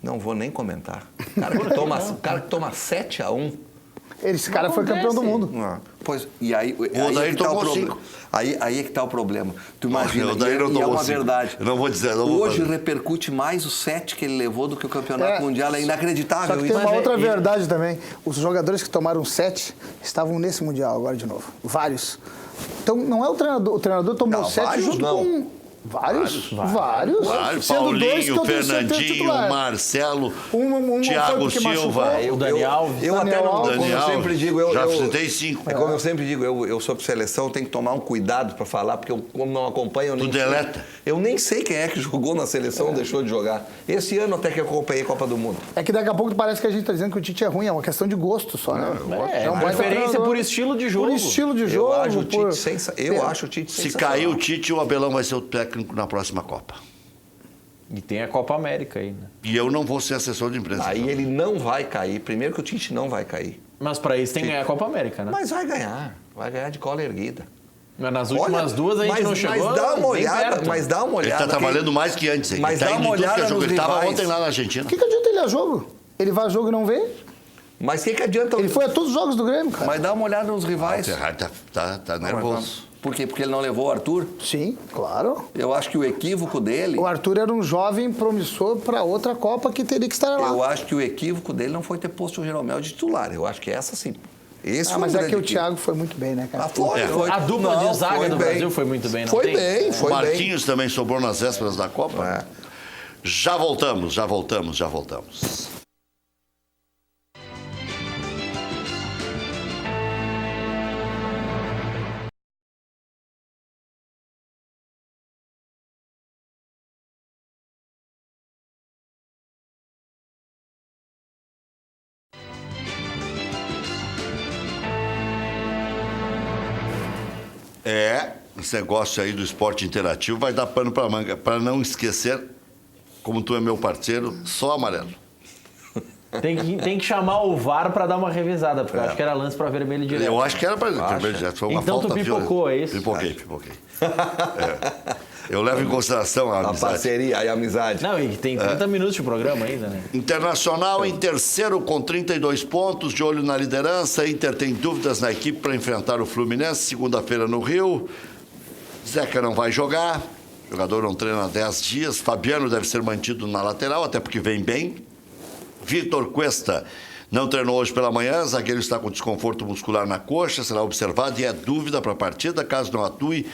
Não vou nem comentar. O cara que toma 7-1. Esse cara foi campeão do mundo. Pois, e aí é que tá o problema. Aí é que está o problema. Tu imagina, e é uma verdade. Eu não vou dizer. Hoje repercute mais o 7 que ele levou do que o campeonato mundial. É inacreditável só que isso. tem uma outra verdade também. Os jogadores que tomaram 7 estavam nesse Mundial agora de novo. Vários. Então, não é o treinador. O treinador tomou 7 junto com... Vários. Paulinho, Fernandinho, Marcelo, Thiago Silva, o Dani Alves. Eu até não, como eu sempre digo, já citei 5. É como eu sempre digo, eu sobre seleção tenho que tomar um cuidado para falar, porque eu, como não acompanho, eu nem sei quem é que jogou na seleção ou deixou de jogar. Esse ano até que eu acompanhei a Copa do Mundo. É que daqui a pouco parece que a gente está dizendo que o Tite é ruim, é uma questão de gosto só, né? É uma preferência por estilo de jogo. Por estilo de jogo. Eu acho o Tite sensacional. Se cair o Tite, o Abelão vai ser o técnico na próxima Copa. E tem a Copa América aí, né? E eu não vou ser assessor de imprensa. Aí ele não vai cair. Primeiro que o Tite não vai cair. Mas para isso tem que ganhar a Copa América, né? Mas vai ganhar. Vai ganhar de cola erguida. Mas nas últimas duas a gente não chegou. Mas dá uma olhada. Ele está trabalhando mais que antes. Hein? Mas dá uma olhada nos rivais. Ele estava ontem lá na Argentina. O que adianta ele ir a jogo? Ele vai a jogo e não vê? Mas o que adianta... Ele foi a todos os jogos do Grêmio, cara. Mas dá uma olhada nos rivais. O Ferrari tá nervoso. Por quê? Porque ele não levou o Arthur? Sim, claro. Eu acho que o equívoco dele... O Arthur era um jovem promissor para outra Copa que teria que estar lá. Eu acho que o equívoco dele não foi ter posto o Jeromel de titular. Eu acho que essa sim. Mas é que o Thiago foi muito bem, né, cara? Foi. A dupla de zaga do Brasil foi muito bem, não foi tem? Bem, foi bem. O Marquinhos também sobrou nas vésperas da Copa. Já voltamos. Esse negócio aí do esporte interativo vai dar pano para manga. Para não esquecer, como tu é meu parceiro, só amarelo. Tem que chamar o VAR para dar uma revisada, porque eu acho que era lance para vermelho direto. Eu acho que era para vermelho direto. Foi uma então falta, tu pipocou, é isso? Pipoquei. Eu levo em consideração a amizade. A parceria e a amizade. Não, e tem 30 minutos de programa ainda, né? Internacional em terceiro com 32 pontos, de olho na liderança. Inter tem dúvidas na equipe para enfrentar o Fluminense, segunda-feira no Rio. Zeca não vai jogar, o jogador não treina há 10 dias. Fabiano deve ser mantido na lateral, até porque vem bem. Vitor Cuesta não treinou hoje pela manhã, zagueiro está com desconforto muscular na coxa, será observado e é dúvida para a partida, caso não atue.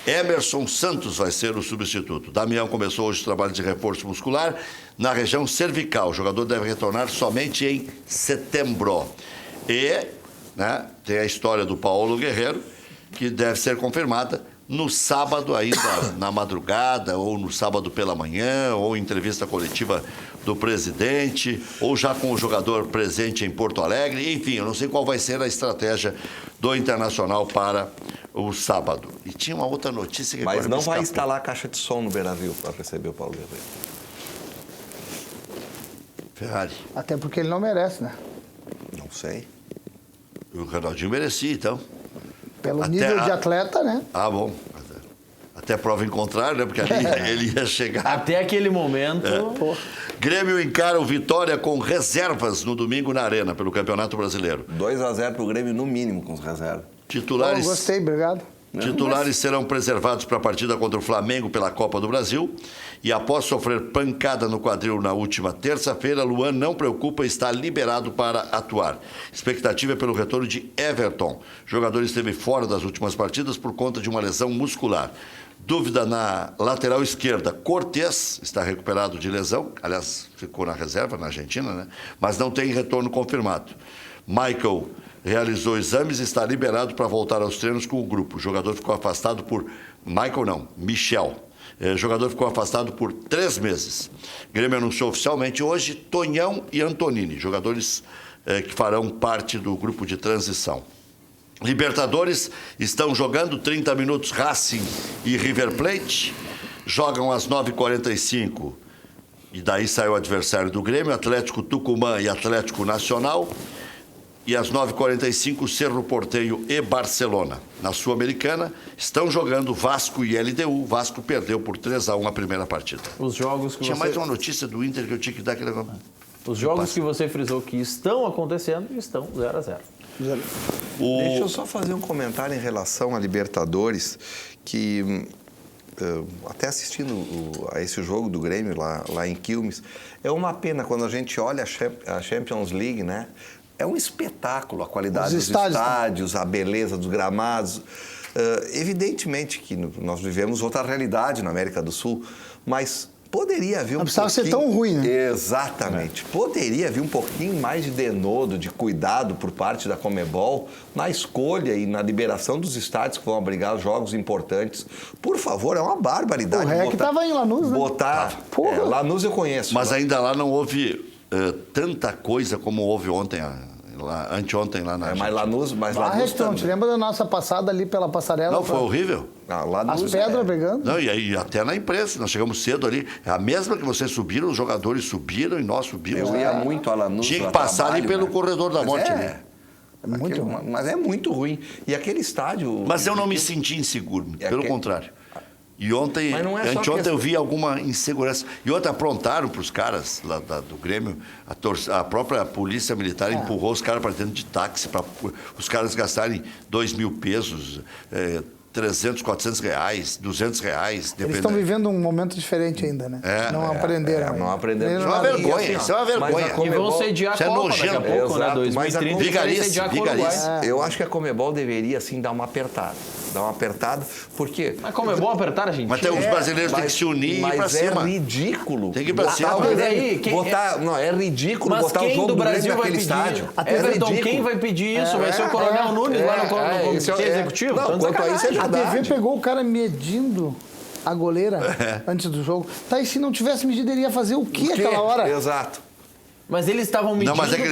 Emerson Santos vai ser o substituto. Damião começou hoje o trabalho de reforço muscular na região cervical. O jogador deve retornar somente em setembro. E tem a história do Paulo Guerreiro, que deve ser confirmada no sábado ainda, na madrugada, ou no sábado pela manhã, ou em entrevista coletiva do presidente, ou já com o jogador presente em Porto Alegre. Enfim, eu não sei qual vai ser a estratégia do Internacional para o sábado. E tinha uma outra notícia que Mas não vai instalar a caixa de som no Beira-Rio para receber o Paulo Guerreiro. Ferrari. Até porque ele não merece, né? Não sei. O Ronaldinho merecia, então. Pelo nível de atleta, né? Ah, bom. Até prova em contrário, né? Porque ali ele ia chegar. Até aquele momento. Grêmio encara o Vitória com reservas no domingo na Arena, pelo Campeonato Brasileiro. 2-0 para o Grêmio, no mínimo, com os reservas. Titulares. Gostei, obrigado. Titulares serão preservados para a partida contra o Flamengo pela Copa do Brasil. E após sofrer pancada no quadril na última terça-feira, Luan não preocupa e está liberado para atuar. Expectativa é pelo retorno de Everton. O jogador esteve fora das últimas partidas por conta de uma lesão muscular. Dúvida na lateral esquerda. Cortez está recuperado de lesão. Aliás, ficou na reserva na Argentina, né? Mas não tem retorno confirmado. Michael realizou exames e está liberado para voltar aos treinos com o grupo. O jogador ficou afastado por... Michel. O jogador ficou afastado por 3 meses. O Grêmio anunciou oficialmente hoje Tonhão e Antonini, jogadores que farão parte do grupo de transição. Libertadores estão jogando 30 minutos Racing e River Plate. Jogam às 9h45. E daí sai o adversário do Grêmio, Atlético Tucumã e Atlético Nacional. E às 9h45, Cerro Porteño e Barcelona. Na Sul-Americana, estão jogando Vasco e LDU. Vasco perdeu por 3-1 a primeira partida. Os jogos que Tinha mais uma notícia do Inter que eu tinha que dar aquele... Os jogos que você frisou que estão acontecendo estão 0-0. Deixa eu só fazer um comentário em relação a Libertadores, que até assistindo a esse jogo do Grêmio lá em Quilmes, é uma pena quando a gente olha a Champions League, né? É um espetáculo a qualidade dos estádios, a beleza dos gramados. Evidentemente que nós vivemos outra realidade na América do Sul, mas poderia haver não precisava ser tão ruim, né? Exatamente. Poderia haver um pouquinho mais de denodo, de cuidado por parte da Conmebol na escolha e na liberação dos estádios que vão abrigar jogos importantes. Por favor, é uma barbaridade. O REC estava em Lanús, né? Lanús eu conheço. Mas ainda lá não houve tanta coisa como houve ontem, anteontem lá na mas Lanús não te lembra da nossa passada ali pela passarela? Não, foi horrível. As pedras pegando. Não, e aí até na imprensa, nós chegamos cedo ali. É a mesma que vocês subiram, os jogadores subiram e nós subimos. Eu ia muito a Lanús. Tinha que passar ali pelo corredor da morte. É muito ruim. Mas é muito ruim. E aquele estádio... Mas eu não me senti inseguro, pelo contrário. E ontem, anteontem eu vi alguma insegurança. E ontem aprontaram para os caras lá do Grêmio, a própria polícia militar empurrou os caras para dentro de táxi, para os caras gastarem 2.000 pesos, 300, 400 reais, 200 reais. Eles estão vivendo um momento diferente ainda, né? Não aprenderam. Não aprenderam. Isso é uma vergonha, isso é uma vergonha. E vão sediar a Copa daqui a pouco, né? 2030, sediar a Uruguai. Eu acho que a Conmebol deveria, assim, dar uma apertada. Porque... Mas como é bom apertar, gente? Mas os brasileiros têm que se unir e ir pra cima. Mas é ridículo. Tem que ir pra cima. Não, é ridículo botar o jogo do Grêmio naquele estádio. Everton, quem vai pedir isso? Vai ser o Coronel Nunes lá no Comitê Executivo? Não, quanto a isso é a verdade. TV pegou o cara medindo a goleira antes do jogo. Tá, e se não tivesse medido, ele ia fazer o quê aquela hora? Exato. Mas eles estavam medindo... Não, mas é que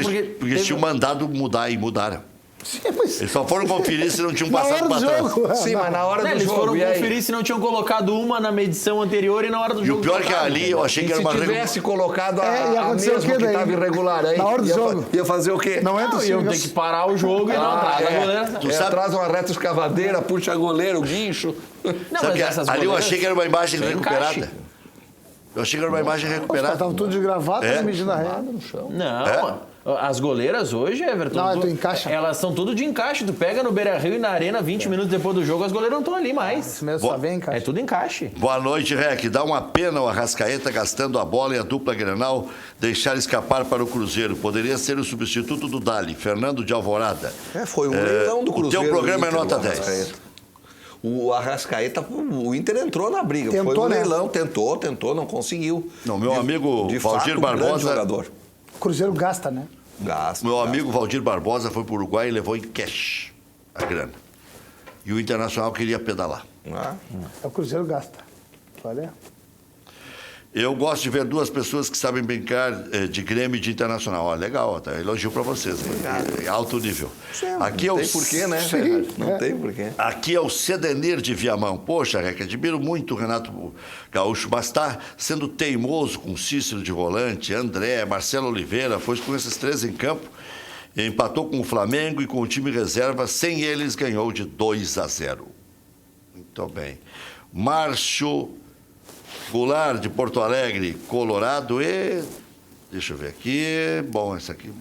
eles tinham mandado mudar e mudaram. Sim, mas... Eles só foram conferir se não tinham passado para trás. Sim, mas na hora do eles jogo... Eles foram conferir se não tinham colocado uma na medição anterior e na hora do jogo... E o pior é que ali eu achei que era uma... Se tivesse colocado a mesma que estava irregular aí... Na hora do jogo. Ia fazer o quê? Não entra iam ter que parar o jogo e não traz a goleira. Traz uma reta escavadeira, puxa a goleira, o guincho... Não, mas essas ali eu achei que era uma imagem recuperada. Encaixe. Eu achei que era uma imagem recuperada. Estavam tudo de gravata, medindo a reta no chão. Não, as goleiras hoje, Everton... Não, tu encaixa. Elas são tudo de encaixe. Tu pega no Beira-Rio e na Arena, 20 minutos depois do jogo, as goleiras não estão ali mais. Isso mesmo, só vem encaixe. É tudo encaixe. Boa noite, Rec. Dá uma pena o Arrascaeta gastando a bola e a dupla Grenal deixar escapar para o Cruzeiro. Poderia ser o substituto do Dali, Fernando de Alvorada. Foi um leilão do Cruzeiro. O teu programa é nota 10. O Arrascaeta, o Inter entrou na briga. Tentou, foi um leilão, tentou, não conseguiu. Não, meu amigo Valdir Barbosa... jogador. O Cruzeiro gasta, né? Meu amigo Valdir Barbosa foi para o Uruguai e levou em cash a grana. E o Internacional queria pedalar. O Cruzeiro gasta. Olha. Eu gosto de ver duas pessoas que sabem brincar de Grêmio e de Internacional. Ó, legal, tá? Elogio para vocês. Alto nível. Aqui não tem porquê, né? Sim, não tem porquê. Aqui é o Cedenir de Viamão. Poxa, Reca, admiro muito o Renato Gaúcho, mas está sendo teimoso com Cícero de volante, André, Marcelo Oliveira, foi com esses três em campo, empatou com o Flamengo e com o time reserva, sem eles ganhou de 2-0. Muito bem. Márcio Goulart, de Porto Alegre, Colorado e... Deixa eu ver aqui. Bom, essa aqui...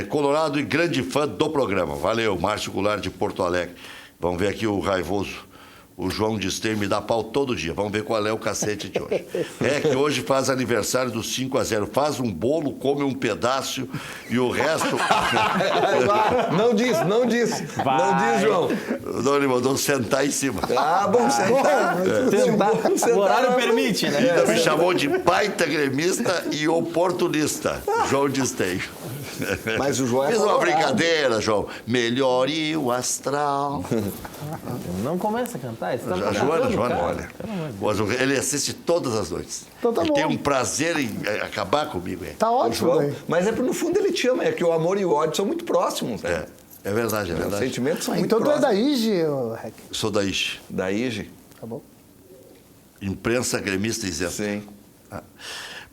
Colorado e grande fã do programa. Valeu, Márcio Goulart, de Porto Alegre. Vamos ver aqui o raivoso. O João Dister me dá pau todo dia. Vamos ver qual é o cacete de hoje. É que hoje faz aniversário do 5-0. Faz um bolo, come um pedaço e o resto... Não diz, João. Não, ele mandou sentar em cima. Bom, sentar. O horário permite, né? Ainda me chamou de baita gremista e oportunista. João Dister. Mas o João Fiz uma brincadeira, João. Melhore o astral. Não começa a cantar. A Joana, olha. Ele assiste todas as noites. Então tá ele bom. tem um prazer em acabar comigo. Tá ótimo, velho. Mas no fundo ele te ama, é que o amor e o ódio são muito próximos. Né? É verdade, é verdade. Os sentimentos são muito Então tu é próximos. da IG, Rec? Sou da IGE. Da IG? Tá bom. Imprensa gremista isenta. Sim.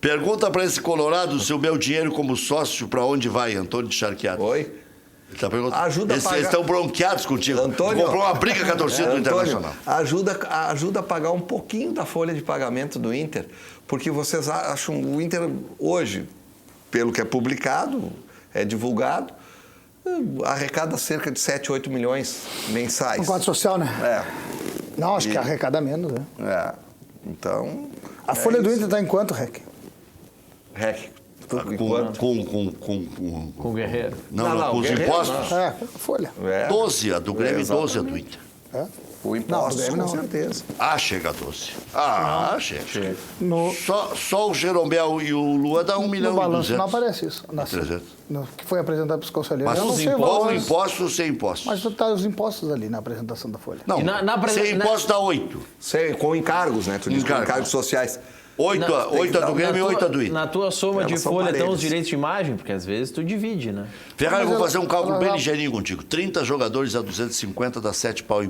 Pergunta para esse Colorado se o meu dinheiro como sócio para onde vai, Antônio de Charqueado. Oi? Tá ajuda eles a pagar... estão bronqueados contigo. Antônio, comprou uma briga com a torcida do Internacional. Ajuda a pagar um pouquinho da folha de pagamento do Inter, porque vocês acham o Inter hoje, pelo que é publicado, é divulgado, arrecada cerca de 7, 8 milhões mensais. No quadro social, né? Não, acho que arrecada menos, né? Então... A folha do Inter está em quanto, Rec? Com o Guerreiro. Não, com os impostos. A folha. 12 a do Grêmio e 12 a do Inter. O imposto, com certeza. Chega a 12. Chega. Só o Jeromel e o Luan dá 1 milhão e 200. No balanço não aparece isso. 300. Que foi apresentado para os conselheiros. Mas os impostos ou sem impostos? Mas está os impostos ali na apresentação da folha. Não, sem impostos dá 8. Com encargos, né? Tu diz com encargos sociais. 8 a do Grêmio e 8 a do Inter. Na tua soma de folha estão os direitos de imagem? Porque às vezes tu divide, né? Ferrari, eu vou fazer um cálculo bem ligeirinho contigo. 30 jogadores a 250 dá 7,5 pau.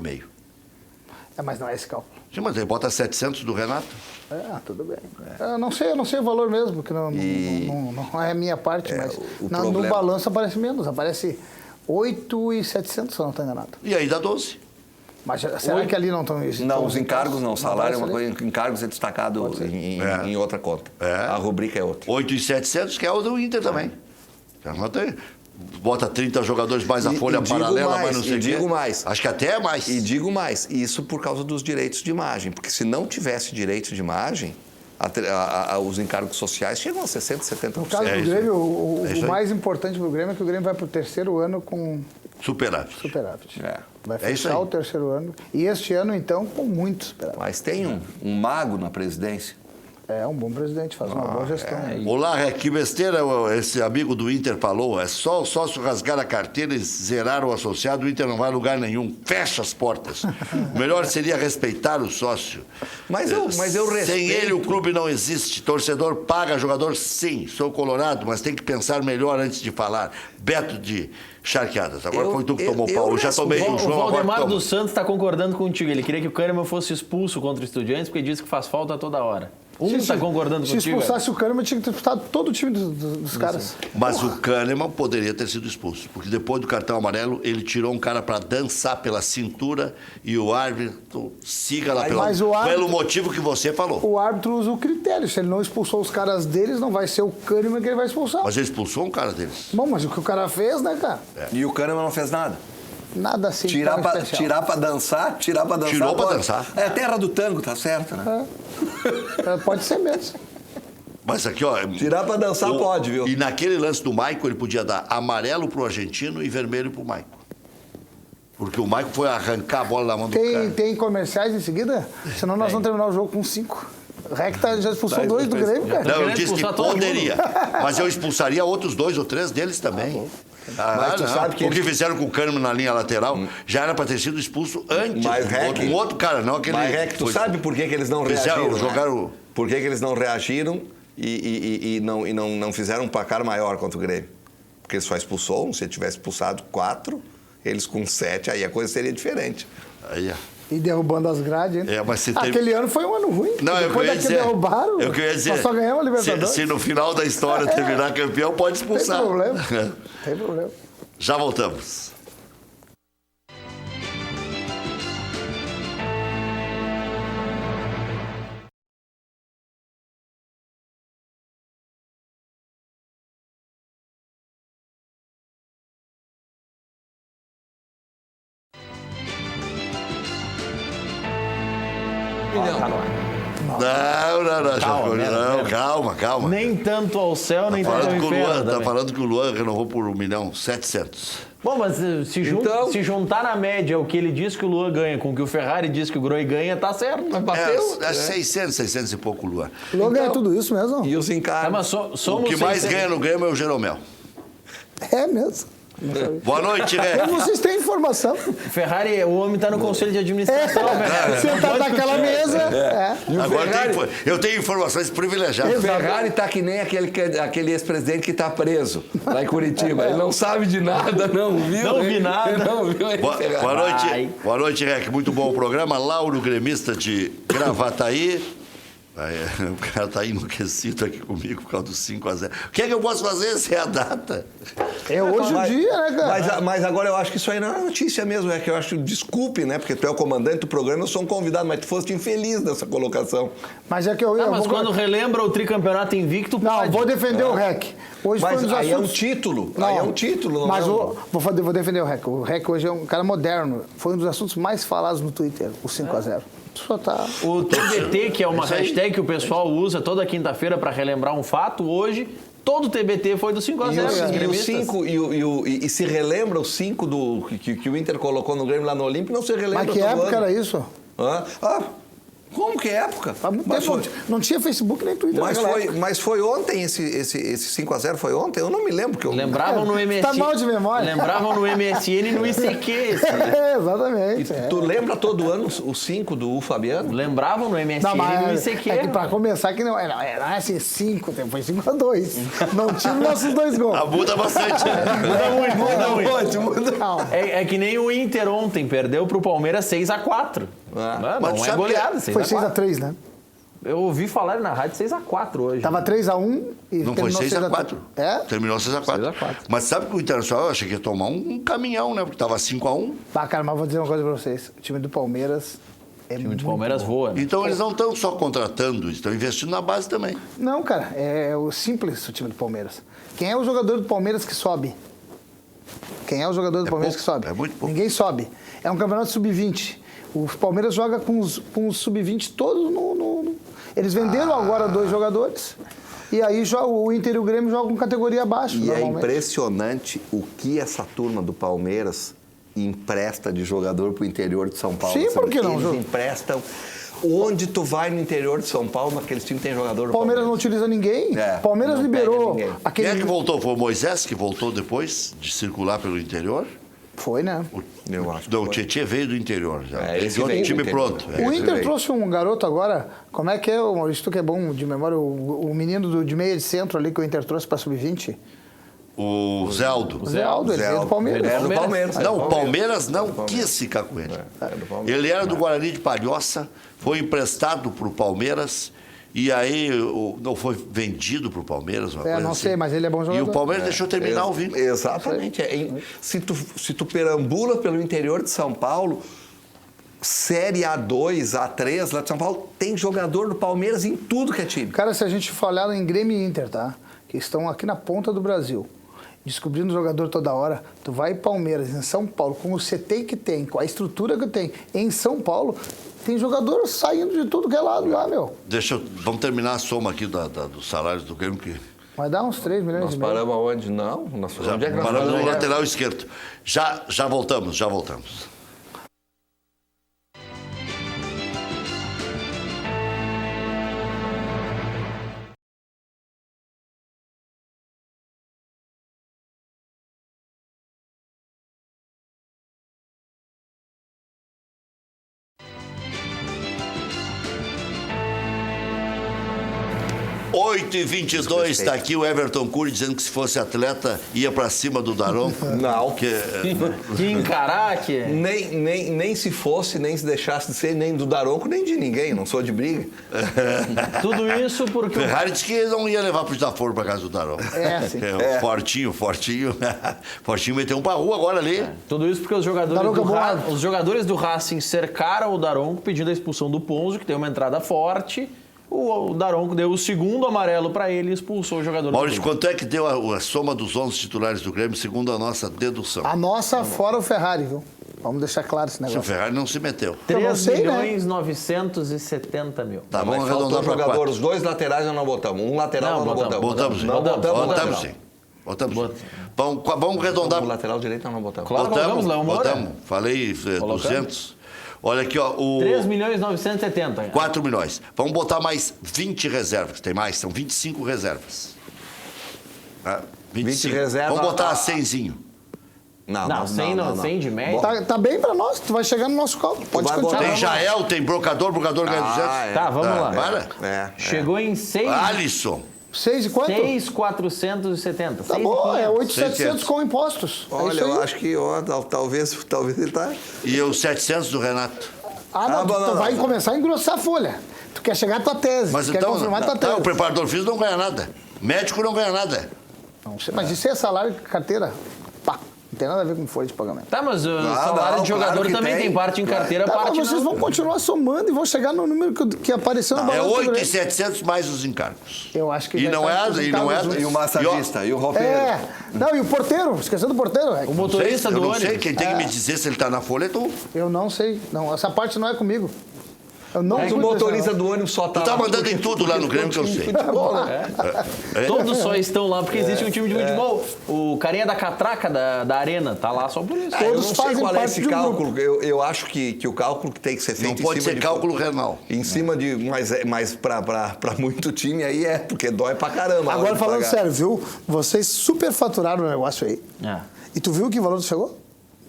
Mas não é esse cálculo. Sim, mas ele bota 700 do Renato. Tudo bem. Eu não sei o valor mesmo, que não é a minha parte, mas no balanço aparece menos, aparece 8.700, se eu não estou enganado. E aí dá 12. Mas será que ali não estão... Não, os encargos não, salário é uma coisa, encargos é destacado em outra conta. A rubrica é outra. 8.700, que é o do Inter também. Bota 30 jogadores mais a folha paralela, mas não sei o quê. Digo mais. Acho que até é mais. E digo mais, isso por causa dos direitos de imagem, porque se não tivesse direito de imagem, os encargos sociais chegam a 60%, 70%. No caso do Grêmio, o mais importante para o Grêmio é que o Grêmio vai para o terceiro ano com... Superávit. Vai fechar o terceiro ano. E este ano, então, com muito superávit. Mas tem um mago na presidência. É um bom presidente, faz uma boa gestão. Olá, que besteira esse amigo do Inter falou. É só o sócio rasgar a carteira e zerar o associado, o Inter não vai a lugar nenhum. Fecha as portas. O melhor seria respeitar o sócio. Mas eu respeito. Sem ele o clube não existe. Torcedor paga jogador, sim. Sou colorado, mas tem que pensar melhor antes de falar. Beto de Charqueadas. Agora foi tu que tomou pau. Eu já tomei do João. O Valdemar dos Santos está concordando contigo. Ele queria que o Kahneman fosse expulso contra o Estudiantes, porque diz que faz falta toda hora. Está concordando contigo? Se expulsasse o Kahneman, tinha que ter expulsado todo o time dos caras. Mas o Kahneman poderia ter sido expulso, porque depois do cartão amarelo, ele tirou um cara para dançar pela cintura e o árbitro siga lá pelo motivo que você falou. O árbitro usa o critério. Se ele não expulsou os caras deles, não vai ser o Kahneman que ele vai expulsar. Mas ele expulsou um cara deles. Bom, mas o que o cara fez, né, cara? E o Kahneman não fez nada? Nada assim. Tirar pra dançar. Tirou pra dançar. É a terra do tango, tá certo, né? Pode ser mesmo. Mas aqui, ó... Tirar pra dançar pode, viu? E naquele lance do Maicon, ele podia dar amarelo pro argentino e vermelho pro Maicon. Porque o Maicon foi arrancar a bola da mão do cara. Tem comerciais em seguida? Senão nós vamos terminar o jogo com 5. O Rec já expulsou 2 do Grêmio, cara. Não, eu disse que poderia. Mas eu expulsaria outros 2 ou 3 deles também. Mas tu sabe que o que fizeram com o Kahneman na linha lateral já era para ter sido expulso antes. Um outro cara, não aquele... Mas, Rec, tu sabe por que eles não reagiram? Por que eles não reagiram e não fizeram um placar maior contra o Grêmio? Porque ele só expulsou 1, se ele tivesse expulsado 4, eles com 7, aí a coisa seria diferente. Aí, E derrubando as grades, hein? Mas aquele ano foi um ano ruim. Não, depois daqui derrubaram, nós só ganhamos a Libertadores. Se no final da história terminar campeão, pode expulsar. Tem problema. Tem problema. Já voltamos. Calma. Nem tanto ao céu, nem tanto ao inferno. Tá falando que o Luan renovou por 1.700.000. Bom, mas se juntar na média o que ele diz que o Luan ganha com o que o Ferrari diz que o Groi ganha, tá certo. Mas bateu. 600 e pouco o Luan. O Luan ganha tudo isso mesmo? E os encargos? O que mais ganha no Grêmio é o Jeromel. É mesmo. Boa noite, Rec. Vocês têm informação. Ferrari, o homem está no conselho de administração. Sentado naquela mesa. Agora eu tenho informações privilegiadas. O Ferrari está que nem aquele ex-presidente que está preso lá em Curitiba. Ele não sabe de nada, não viu? Não vi nada. Não viu. Boa noite, Rec. Muito bom o programa. Lauro, gremista de Gravataí. Aí, o cara tá enlouquecido aqui comigo por causa do 5-0. O que é que eu posso fazer se é a data? É hoje o dia, né, cara? Mas agora eu acho que isso aí não é notícia mesmo. É que eu acho, desculpe, né? Porque tu é o comandante do programa, eu sou um convidado, mas tu foste infeliz nessa colocação. Mas é que eu mas quando relembra o tricampeonato invicto, não, pode. vou defender o REC. Hoje mas foi um dos aí assuntos... é um título. Aí é um título, não mas é vou defender o REC. O REC hoje é um cara moderno. Foi um dos assuntos mais falados no Twitter, o 5-0. Só tá... O TBT, que é uma hashtag que o pessoal usa toda quinta-feira para relembrar um fato, hoje todo o TBT foi do 5-0. E se relembra o 5 que o Inter colocou no Grêmio lá no Olímpico, não se relembra. Mas que época era isso? Como que época? Há muito tempo, não tinha Facebook nem Twitter. Mas foi ontem esse 5-0? Foi ontem? Eu não me lembro. Que eu... Lembravam no MSN. Tá mal de memória. Lembravam no MSN e no ICQ. Exatamente. Tu lembra todo ano o 5 do Fabiano? Lembravam no MSN e no ICQ. É que pra começar, que não era assim, 5, foi 5-2. Não tinha nossos 2 gols. Muda bastante. Muda muito. É que nem o Inter ontem, perdeu pro Palmeiras 6-4. Não é goleada, 6-4. Foi 6-3, né? Eu ouvi falar na rádio 6-4 hoje. Tava 3-1 e não foi 6-4. É? Terminou 6-4. Mas sabe que o Internacional, eu achei que ia tomar um caminhão, né? Porque tava 5-1. Cara, mas vou dizer uma coisa pra vocês. O time do Palmeiras é muito bom. O time do Palmeiras voa, né? Então eles não estão só contratando, estão investindo na base também. Não, cara, é o simples o time do Palmeiras. Quem é o jogador do Palmeiras que sobe? Quem é o jogador do Palmeiras que sobe? É muito pouco. Ninguém sobe. É um campeonato sub-20. O Palmeiras joga com os sub-20 todos no... Eles venderam agora 2 jogadores. E aí o Inter e o Grêmio jogam com categoria abaixo. E é impressionante o que essa turma do Palmeiras empresta de jogador pro interior de São Paulo. Sim, por que não? Eles emprestam. Onde tu vai no interior de São Paulo, naqueles times tem jogador do Palmeiras não utiliza ninguém. Palmeiras liberou aquele... Quem é que voltou? Foi o Moisés que voltou depois de circular pelo interior? Foi, né? Eu acho. Não, o Tietchan veio do interior já. Esse veio time pronto. O Inter trouxe um garoto agora. Como é que é, Maurício? Tu que é bom de memória, o menino de meia de centro ali que o Inter trouxe para sub-20? O Zé Aldo, ele é do Palmeiras. Ele é do Palmeiras. Não, o Palmeiras não quis ficar com ele. Ele era do Guarani de Palhoça, foi emprestado para o Palmeiras. E aí, não foi vendido para o Palmeiras? Não sei, mas ele é bom jogador. E o Palmeiras deixou terminar o vínculo. Exatamente. Se tu perambula pelo interior de São Paulo, Série A2, A3, lá de São Paulo, tem jogador do Palmeiras em tudo que é time. Cara, se a gente falar em Grêmio e Inter, tá? Que estão aqui na ponta do Brasil, descobrindo jogador toda hora, tu vai em Palmeiras, em São Paulo, com o CT que tem, com a estrutura que tem, em São Paulo... Tem jogador saindo de tudo que é lado lá, meu. Vamos terminar a soma aqui dos salários do Grêmio. Que... Vai dar uns 3 milhões nós e meio. Nós paramos aonde? Não. Onde é que nós paramos no lateral esquerdo. Já voltamos. 8h22, está aqui o Everton Cury dizendo que se fosse atleta ia para cima do Daronco. Não. Que encarar que... Nem se fosse, nem se deixasse de ser, nem do Daronco, nem de ninguém, não sou de briga. Tudo isso porque... O Ferrari disse que não ia levar pro desaforo para casa do Daronco. Sim. Fortinho. Fortinho meteu um pra rua agora ali. Tudo isso porque os jogadores do Racing cercaram o Daronco pedindo a expulsão do Ponzo, que tem uma entrada forte. O Daronco deu o segundo amarelo para ele e expulsou o jogador. Maurício, quanto é que deu a soma dos 11 titulares do Grêmio, segundo a nossa dedução? A nossa fora o Ferrari, viu? Vamos deixar claro esse negócio. O Ferrari não se meteu. 3.970.000. Tá, vamos arredondar para 4. Os 2 laterais nós não botamos. Um lateral nós não botamos. Botamos sim. Vamos arredondar. O lateral direito nós não botamos. Claro, botamos. Falei 200. Olha aqui, ó. 3.970.000. 4 milhões. Vamos botar mais 20 reservas. Tem mais? São 25 reservas. 20 reservas. Vamos botar 100zinho. Não, 100 de média. Tá bem pra nós, tu vai chegar no nosso cálculo. Pode continuar. Tem Jael, tem brocador ganha 200. Tá, vamos lá. Para. Chegou em 6. Alisson. 6 e quanto? 6.470. Tá bom, é 8.700 com impostos. Olha, eu acho que talvez ele tá... E os 700 do Renato. Tu vai começar a engrossar a folha. Tu quer chegar à tua tese. Mas tu quer então, confirmar a tua tese. o preparador físico não ganha nada. Médico não ganha nada. Não sei, mas isso é salário de carteira. Pá, não tem nada a ver com folha de pagamento. Tá, mas o salário de jogador claro também tem parte em carteira, Tá, parte mas vocês vão continuar somando e vão chegar no número que apareceu no É balanço do Grêmio. 8.700 mais os encargos. Eu acho que E vai não estar é, os e não é. encargos E o massagista, e o roupeiro. Não, e o porteiro, esquecendo do porteiro. O motorista eu do não sei, ônibus. quem tem que me dizer se ele tá na folha é tu. Eu não sei. Não, essa parte não é comigo. Eu não Mas o cuido desse motorista negócio. do ônibus só Tu tá tá lá mandando porque- em tudo lá no Grêmio que eu sei. Futebol, né? Todos só estão lá porque existe um time de futebol. O carinha da catraca da arena tá lá só por isso. Eu Todos não sei fazem qual é parte esse de um cálculo. Eu acho que o cálculo que tem que ser feito Não pode em cima ser de cálculo renal. Em cima de. Mas pra muito time aí porque dói pra caramba. a hora Agora de falando pagar. sério, viu? Vocês superfaturaram o negócio aí. É. E tu viu que valor chegou?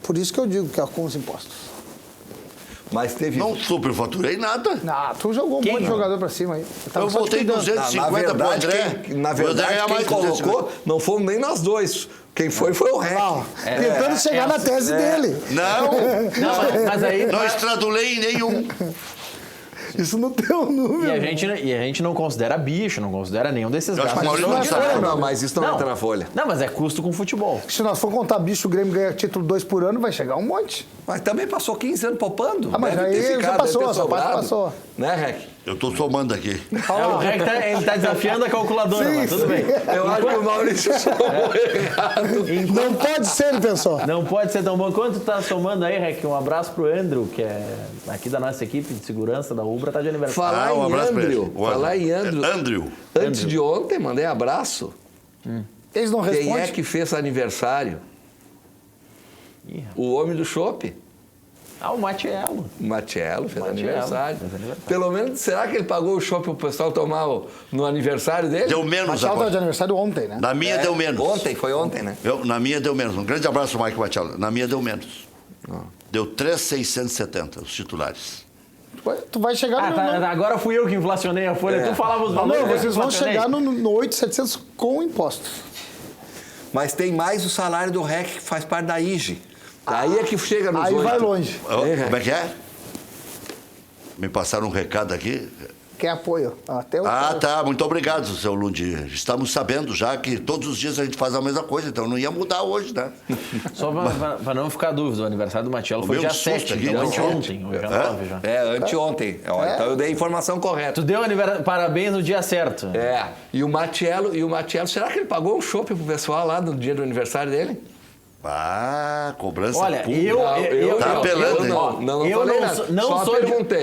Por isso que eu digo que é com os impostos. Mas teve. Não superfaturei nada. Ah, tu jogou um Quem? monte de jogador pra cima aí. Eu só te voltei cuidando. 250 pro André. Na O André verdade, ganha quem mais de 250. colocou não fomos nem nós dois. Quem foi o REC. Não, tentando chegar na tese dele. Não, Não, mas aí. não estradulei nenhum. Isso no teu número. E a gente não considera bicho, não considera nenhum desses Eu acho que o gastos. Maurício não sabe. Não, mas isso não entra na folha. Não, mas é custo com futebol. Se nós for contar bicho, o Grêmio ganha título 2 por ano, vai chegar um monte. Mas também passou 15 anos poupando. Ah, mas Deve aí ter já ficado, passou, deve ter essa parte sobrado. passou. Né, REC? Eu tô somando aqui. O Rec ele tá desafiando a calculadora, Sim, mas tudo bem. Eu acho que o Maurício somou errado. Não pode ser, ele pensou. Não pode ser tão bom. Quanto tá somando aí, Rec? Um abraço pro Andrew, que é aqui da nossa equipe de segurança da Ubra, tá de aniversário. Falar um em abraço pra Andrew. ele. Falar em Andrew. Andrew. Antes de ontem, mandei abraço. Eles não Quem respondem. é que fez aniversário? Ih, O homem do chopp. o Matiello. O Matiello fez Matiello aniversário. fez aniversário. Pelo menos, será que ele pagou o chopp pro pessoal tomar no aniversário dele? Deu menos Machado tá de agora. aniversário ontem, né? Na minha deu menos. Foi ontem, né? Na minha deu menos. Um grande abraço, Mike Machado. Na minha deu menos. Deu 3.670 os titulares. Tu vai chegar no... Agora fui eu que inflacionei a folha. Tu falava os valores. Não, eu vocês vão inflacionei. chegar no 8.700 com impostos. Mas tem mais o salário do REC que faz parte da IGE. Aí é que chega nos Aí 8. vai longe. Como é que é? Me passaram um recado aqui. Quer apoio. Até o Tá. Muito obrigado, seu Lundi. Estamos sabendo já que todos os dias a gente faz a mesma coisa, então não ia mudar hoje, né? Só pra não ficar dúvida, o aniversário do Matiello foi meu dia susto 7, aqui, então não. anteontem. Hoje é 9 já. Anteontem. Então eu dei a informação correta. Tu deu parabéns no dia certo. E o Matiello, será que ele pagou um chopp pro pessoal lá no dia do aniversário dele? Cobrança Olha, pública. Tá apelando, hein?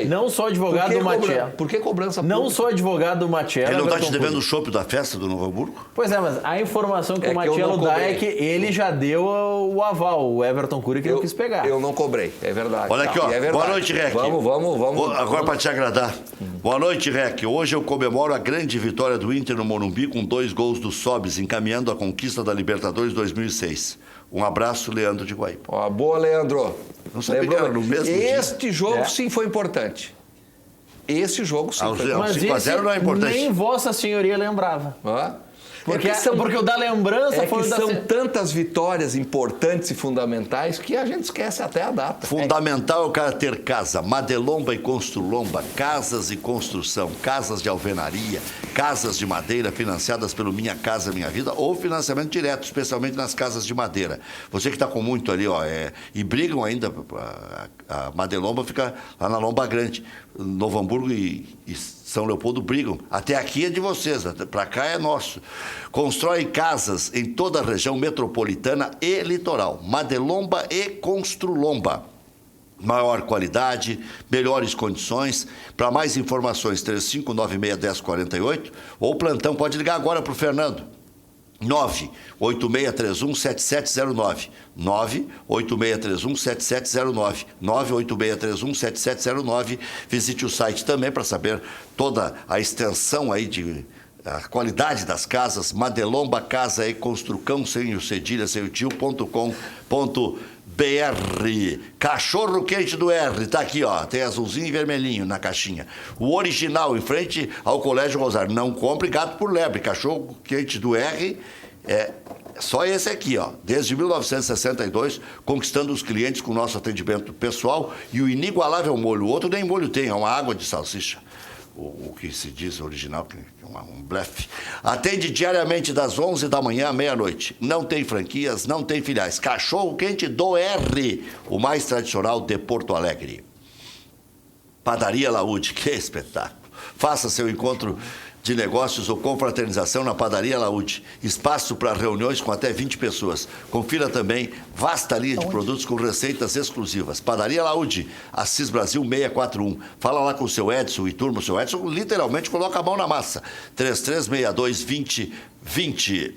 não sou advogado do Matiello. Por que cobrança pública? Não sou advogado do Matiello. Ele não tá te Everton devendo Cunha. o chopp da festa do Novo Hamburgo? Pois é, mas a informação que É o que eu Matiello não dá cobrei. é que ele já deu o aval, o Everton Cury, que ele quis pegar. Eu não cobrei, é verdade. Olha aqui, E ó. é verdade. Boa noite, Rec. Vamos. Agora para te agradar. Boa noite, Rec. Hoje eu comemoro a grande vitória do Inter no Morumbi com 2 gols do Sobis, encaminhando a conquista da Libertadores 2006. Um abraço, Leandro de Guaíba. Ó, boa, Leandro. Não sabia que era no mesmo dia. Este jogo sim foi importante. Esse jogo sim foi Não, importante. Mas 5-0 não é importante. nem Vossa Senhoria lembrava. Ó. Porque, É que porque o da lembrança É foi que o da... são tantas vitórias importantes e fundamentais que a gente esquece até a data. Fundamental é o cara ter casa, Madelomba e Construlomba, casas e construção, casas de alvenaria, casas de madeira financiadas pelo Minha Casa Minha Vida ou financiamento direto, especialmente nas casas de madeira. Você que está com muito ali, e brigam ainda, a Madelomba fica lá na Lomba Grande, Novo Hamburgo e São Leopoldo brigam. Até aqui é de vocês, para cá é nosso. Constrói casas em toda a região metropolitana e litoral. Madelomba e Construlomba. Maior qualidade, melhores condições. Para mais informações, 35961048 ou plantão, pode ligar agora para o Fernando. 986317709. 986317709. 986317709. Visite o site também para saber toda a extensão aí a qualidade das casas. Madelomba Casa e Construcão, sem o cedilha, sem o tio.com.br. Cachorro quente do R, tá aqui, ó. Tem azulzinho e vermelhinho na caixinha. O original, em frente ao Colégio Rosário. Não compre gato por lebre. Cachorro quente do R é só esse aqui, ó. Desde 1962, conquistando os clientes com nosso atendimento pessoal e o inigualável molho. O outro nem molho tem, é uma água de salsicha. o que se diz original, que é um blefe. Atende diariamente das 11 da manhã à meia-noite. Não tem franquias, não tem filiais. Cachorro quente do R, o mais tradicional de Porto Alegre. Padaria Laúde, que espetáculo. Faça seu encontro de negócios ou confraternização na Padaria Laúde. Espaço para reuniões com até 20 pessoas. Confira também vasta linha de produtos com receitas exclusivas. Padaria Laúde, Assis Brasil 641. Fala lá com o seu Edson e turma. O seu Edson literalmente coloca a mão na massa. 3362-2020.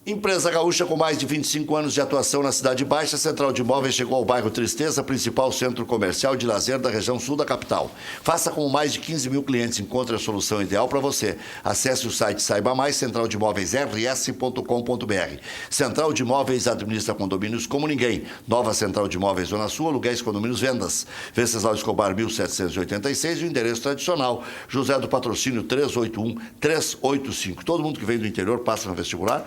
Empresa gaúcha com mais de 25 anos de atuação na Cidade Baixa, Central de Imóveis chegou ao bairro Tristeza, principal centro comercial de lazer da região sul da capital. Faça com mais de 15 mil clientes, encontre a solução ideal para você. Acesse o site Saiba Mais, centraldemóveisrs.com.br. Central de Imóveis administra condomínios como ninguém. Nova Central de Imóveis Zona Sul, aluguéis, condomínios, vendas. Venceslau Escobar 1786 e o endereço tradicional, José do Patrocínio 381-385. Todo mundo que vem do interior passa no vestibular.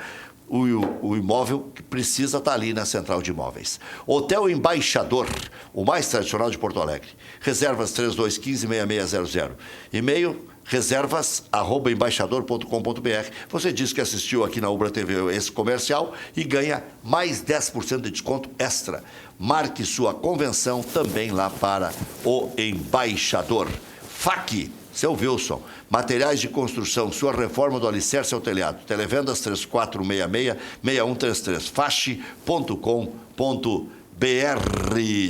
O imóvel que precisa estar ali na Central de Imóveis. Hotel Embaixador, o mais tradicional de Porto Alegre. Reservas 3215-6600. E-mail reservas@embaixador.com.br. Você diz que assistiu aqui na Ubra TV esse comercial e ganha mais 10% de desconto extra. Marque sua convenção também lá para o Embaixador. FAC, seu Wilson. Materiais de construção, sua reforma do alicerce ao telhado. Televendas 3466-6133. Fache.com.br.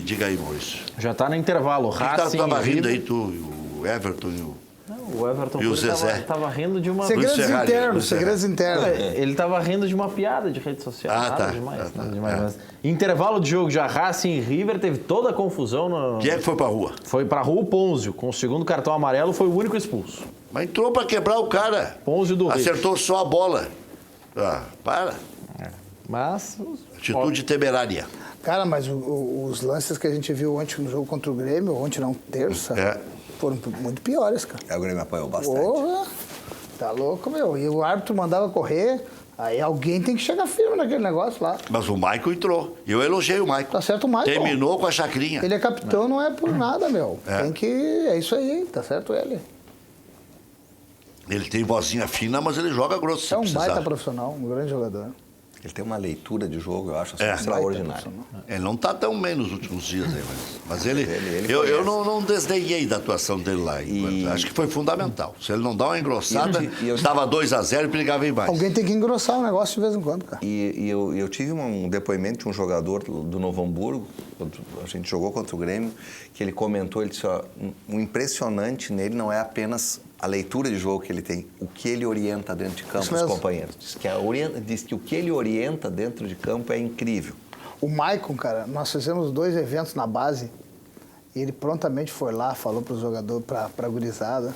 Diga aí, Maurício. Já está no intervalo. Racing, Estava rindo aí, tu, o Everton e o... O Everton e o Zezé. Estava rindo de uma... Segredos internos. Ele estava rindo de uma piada de rede social. Nada demais. Mas intervalo de jogo já, Racing e River, teve toda a confusão. Quem é que foi pra rua? Foi pra rua o Ponzio. Com o segundo cartão amarelo, foi o único expulso. Mas entrou pra quebrar o cara. Ponzio do River. Acertou só a bola. Para. Mas... Atitude temerária. Cara, mas os lances que a gente viu ontem no jogo contra o Grêmio, ontem não, terça, foram muito piores, cara. O Grêmio apanhou bastante. Porra, tá louco, meu. E o árbitro mandava correr, aí alguém tem que chegar firme naquele negócio lá. Mas o Maicon entrou. Eu elogiei o Maicon. Tá certo o Maicon. Terminou com a chacrinha. Ele é capitão, não é por nada, meu. Tem que... É isso aí, tá certo ele. Ele tem vozinha fina, mas ele joga grosso se É um precisar. baita profissional, um grande jogador. Ele tem uma leitura de jogo, eu acho, extraordinária. Ele não está tão bem nos últimos dias aí, mas ele eu conhece. não desdenhei da atuação dele lá. Acho que foi fundamental. Se ele não dá uma engrossada, estava 2-0 e brigava em baixo. Alguém tem que engrossar o negócio de vez em quando, cara. E eu tive um depoimento de um jogador do Novo Hamburgo, quando a gente jogou contra o Grêmio, que ele comentou, ele disse, ó, o impressionante nele não é apenas a leitura de jogo que ele tem, o que ele orienta dentro de campo, os companheiros. Diz que o que ele orienta dentro de campo é incrível. O Maicon, cara, nós fizemos 2 eventos na base e ele prontamente foi lá, falou para o jogador, para a gurizada,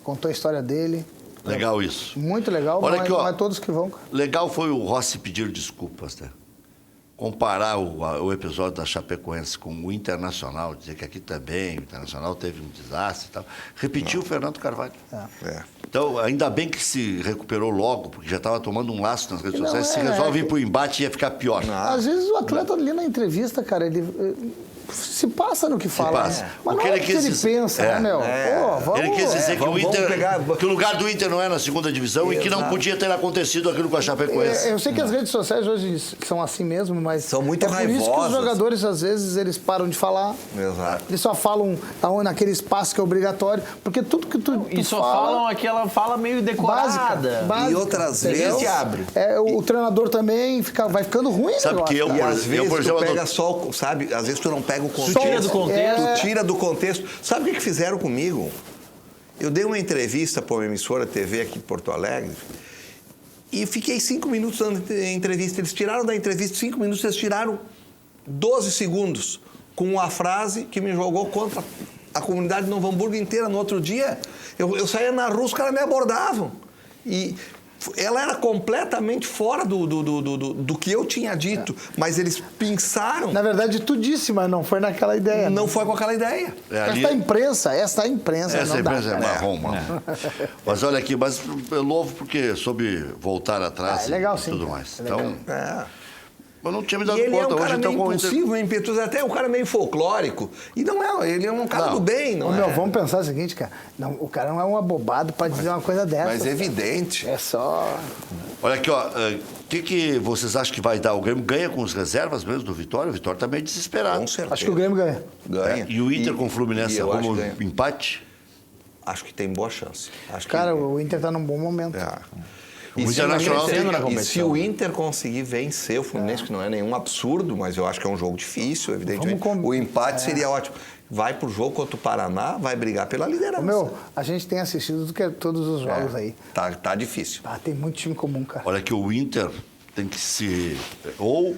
contou a história dele. Legal isso. Muito legal, Olha aqui, ó, não é todos que vão, cara. Legal foi o Rossi pedir desculpas, né? Comparar o episódio da Chapecoense com o Internacional, dizer que aqui também o Internacional teve um desastre e tal. Repetiu o Fernando Carvalho. Então, ainda bem que se recuperou logo, porque já estava tomando um laço nas redes sociais. Se resolve ir para o embate, ia ficar pior. Às vezes o atleta ali na entrevista, cara, ele se passa no que fala. Passa. Né? Mas não é o que ele pensa, né, meu? Pô, ele quis dizer que que o lugar do Inter não é na segunda divisão e que não podia ter acontecido aquilo com a Chapecoense. Eu sei que as redes sociais hoje são assim mesmo, mas são muito por isso que os raivosas. Jogadores, às vezes, eles param de falar. Exato. Eles só falam naquele espaço que é obrigatório, porque tudo que tu E só fala, falam aquela fala meio decorada. Básica, E outras entendeu? vezes abre. O treinador também vai ficando ruim, Sabe negócio, que eu, cara. E às vezes por tu exemplo, pega só, sabe? Às vezes tu não pega o contexto. Tu tira do contexto. Tu tira do contexto. Sabe o que fizeram comigo? Eu dei uma entrevista para uma emissora TV aqui em Porto Alegre e fiquei 5 minutos dando entrevista. Eles tiraram da entrevista 5 minutos, eles tiraram 12 segundos com a frase que me jogou contra a comunidade de Novo Hamburgo inteira. No outro dia, eu saía na rua, os caras me abordavam. E ela era completamente fora do que eu tinha dito, mas eles pensaram... Na verdade, tu disse, mas não foi naquela ideia. Não foi com aquela ideia. Esta imprensa Essa não imprensa dá, é marrom. Mas olha aqui, eu louvo porque soube voltar atrás é legal, e sim, tudo cara. mais. É Então, legal. Mas não tinha me dado E ele conta. é um cara Hoje meio então, impulsivo, meio impetuoso, até um cara meio folclórico. E não é, ele é um cara do bem, não é? Vamos pensar o seguinte, cara. Não, o cara não é um abobado para dizer uma coisa dessa. Mas é evidente. É só... Olha aqui, ó. O que vocês acham que vai dar? O Grêmio ganha com as reservas mesmo do Vitória? O Vitória tá meio desesperado. Com certeza. Acho que o Grêmio ganha. Ganha. E o Inter com o Fluminense arruma um empate? Acho que tem boa chance. Cara, o Inter tá num bom momento. O Internacional E se o Inter conseguir vencer o Fluminense, que não é nenhum absurdo, mas eu acho que é um jogo difícil, evidentemente. O empate seria ótimo. Vai pro jogo contra o Paraná, vai brigar pela liderança. A gente tem assistido todos os jogos aí. Tá difícil. Tem muito time comum, cara. Olha que o Inter tem que se... Ou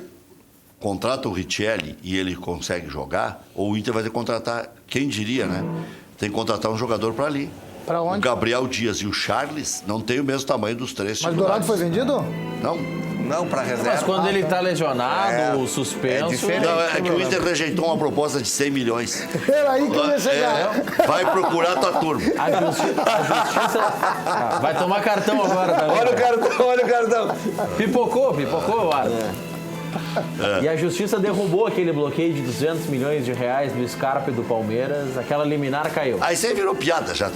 contrata o Richelli e ele consegue jogar, ou o Inter vai ter que contratar, quem diria, né? Tem que contratar um jogador para ali. Pra onde? O Gabriel Dias e o Charles não têm o mesmo tamanho dos três Mas o titulares. Dourado foi vendido? Não, para reserva. Mas quando ele tá lesionado, suspenso... diferente. Não, é que o Inter rejeitou uma proposta de 100 milhões. Era aí que eu ia chegar. Vai procurar tua turma. A justiça... vai tomar cartão agora também. Olha o cartão. Pipocou, Arthur. E a justiça derrubou aquele bloqueio de 200 milhões de reais do Scarpa e do Palmeiras. Aquela liminar caiu. Aí isso aí virou piada já.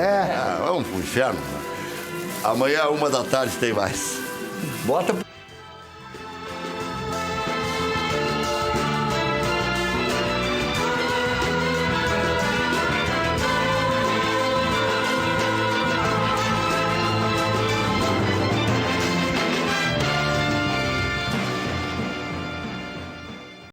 Vamos pro inferno. Amanhã, 1h da tarde, tem mais. Bota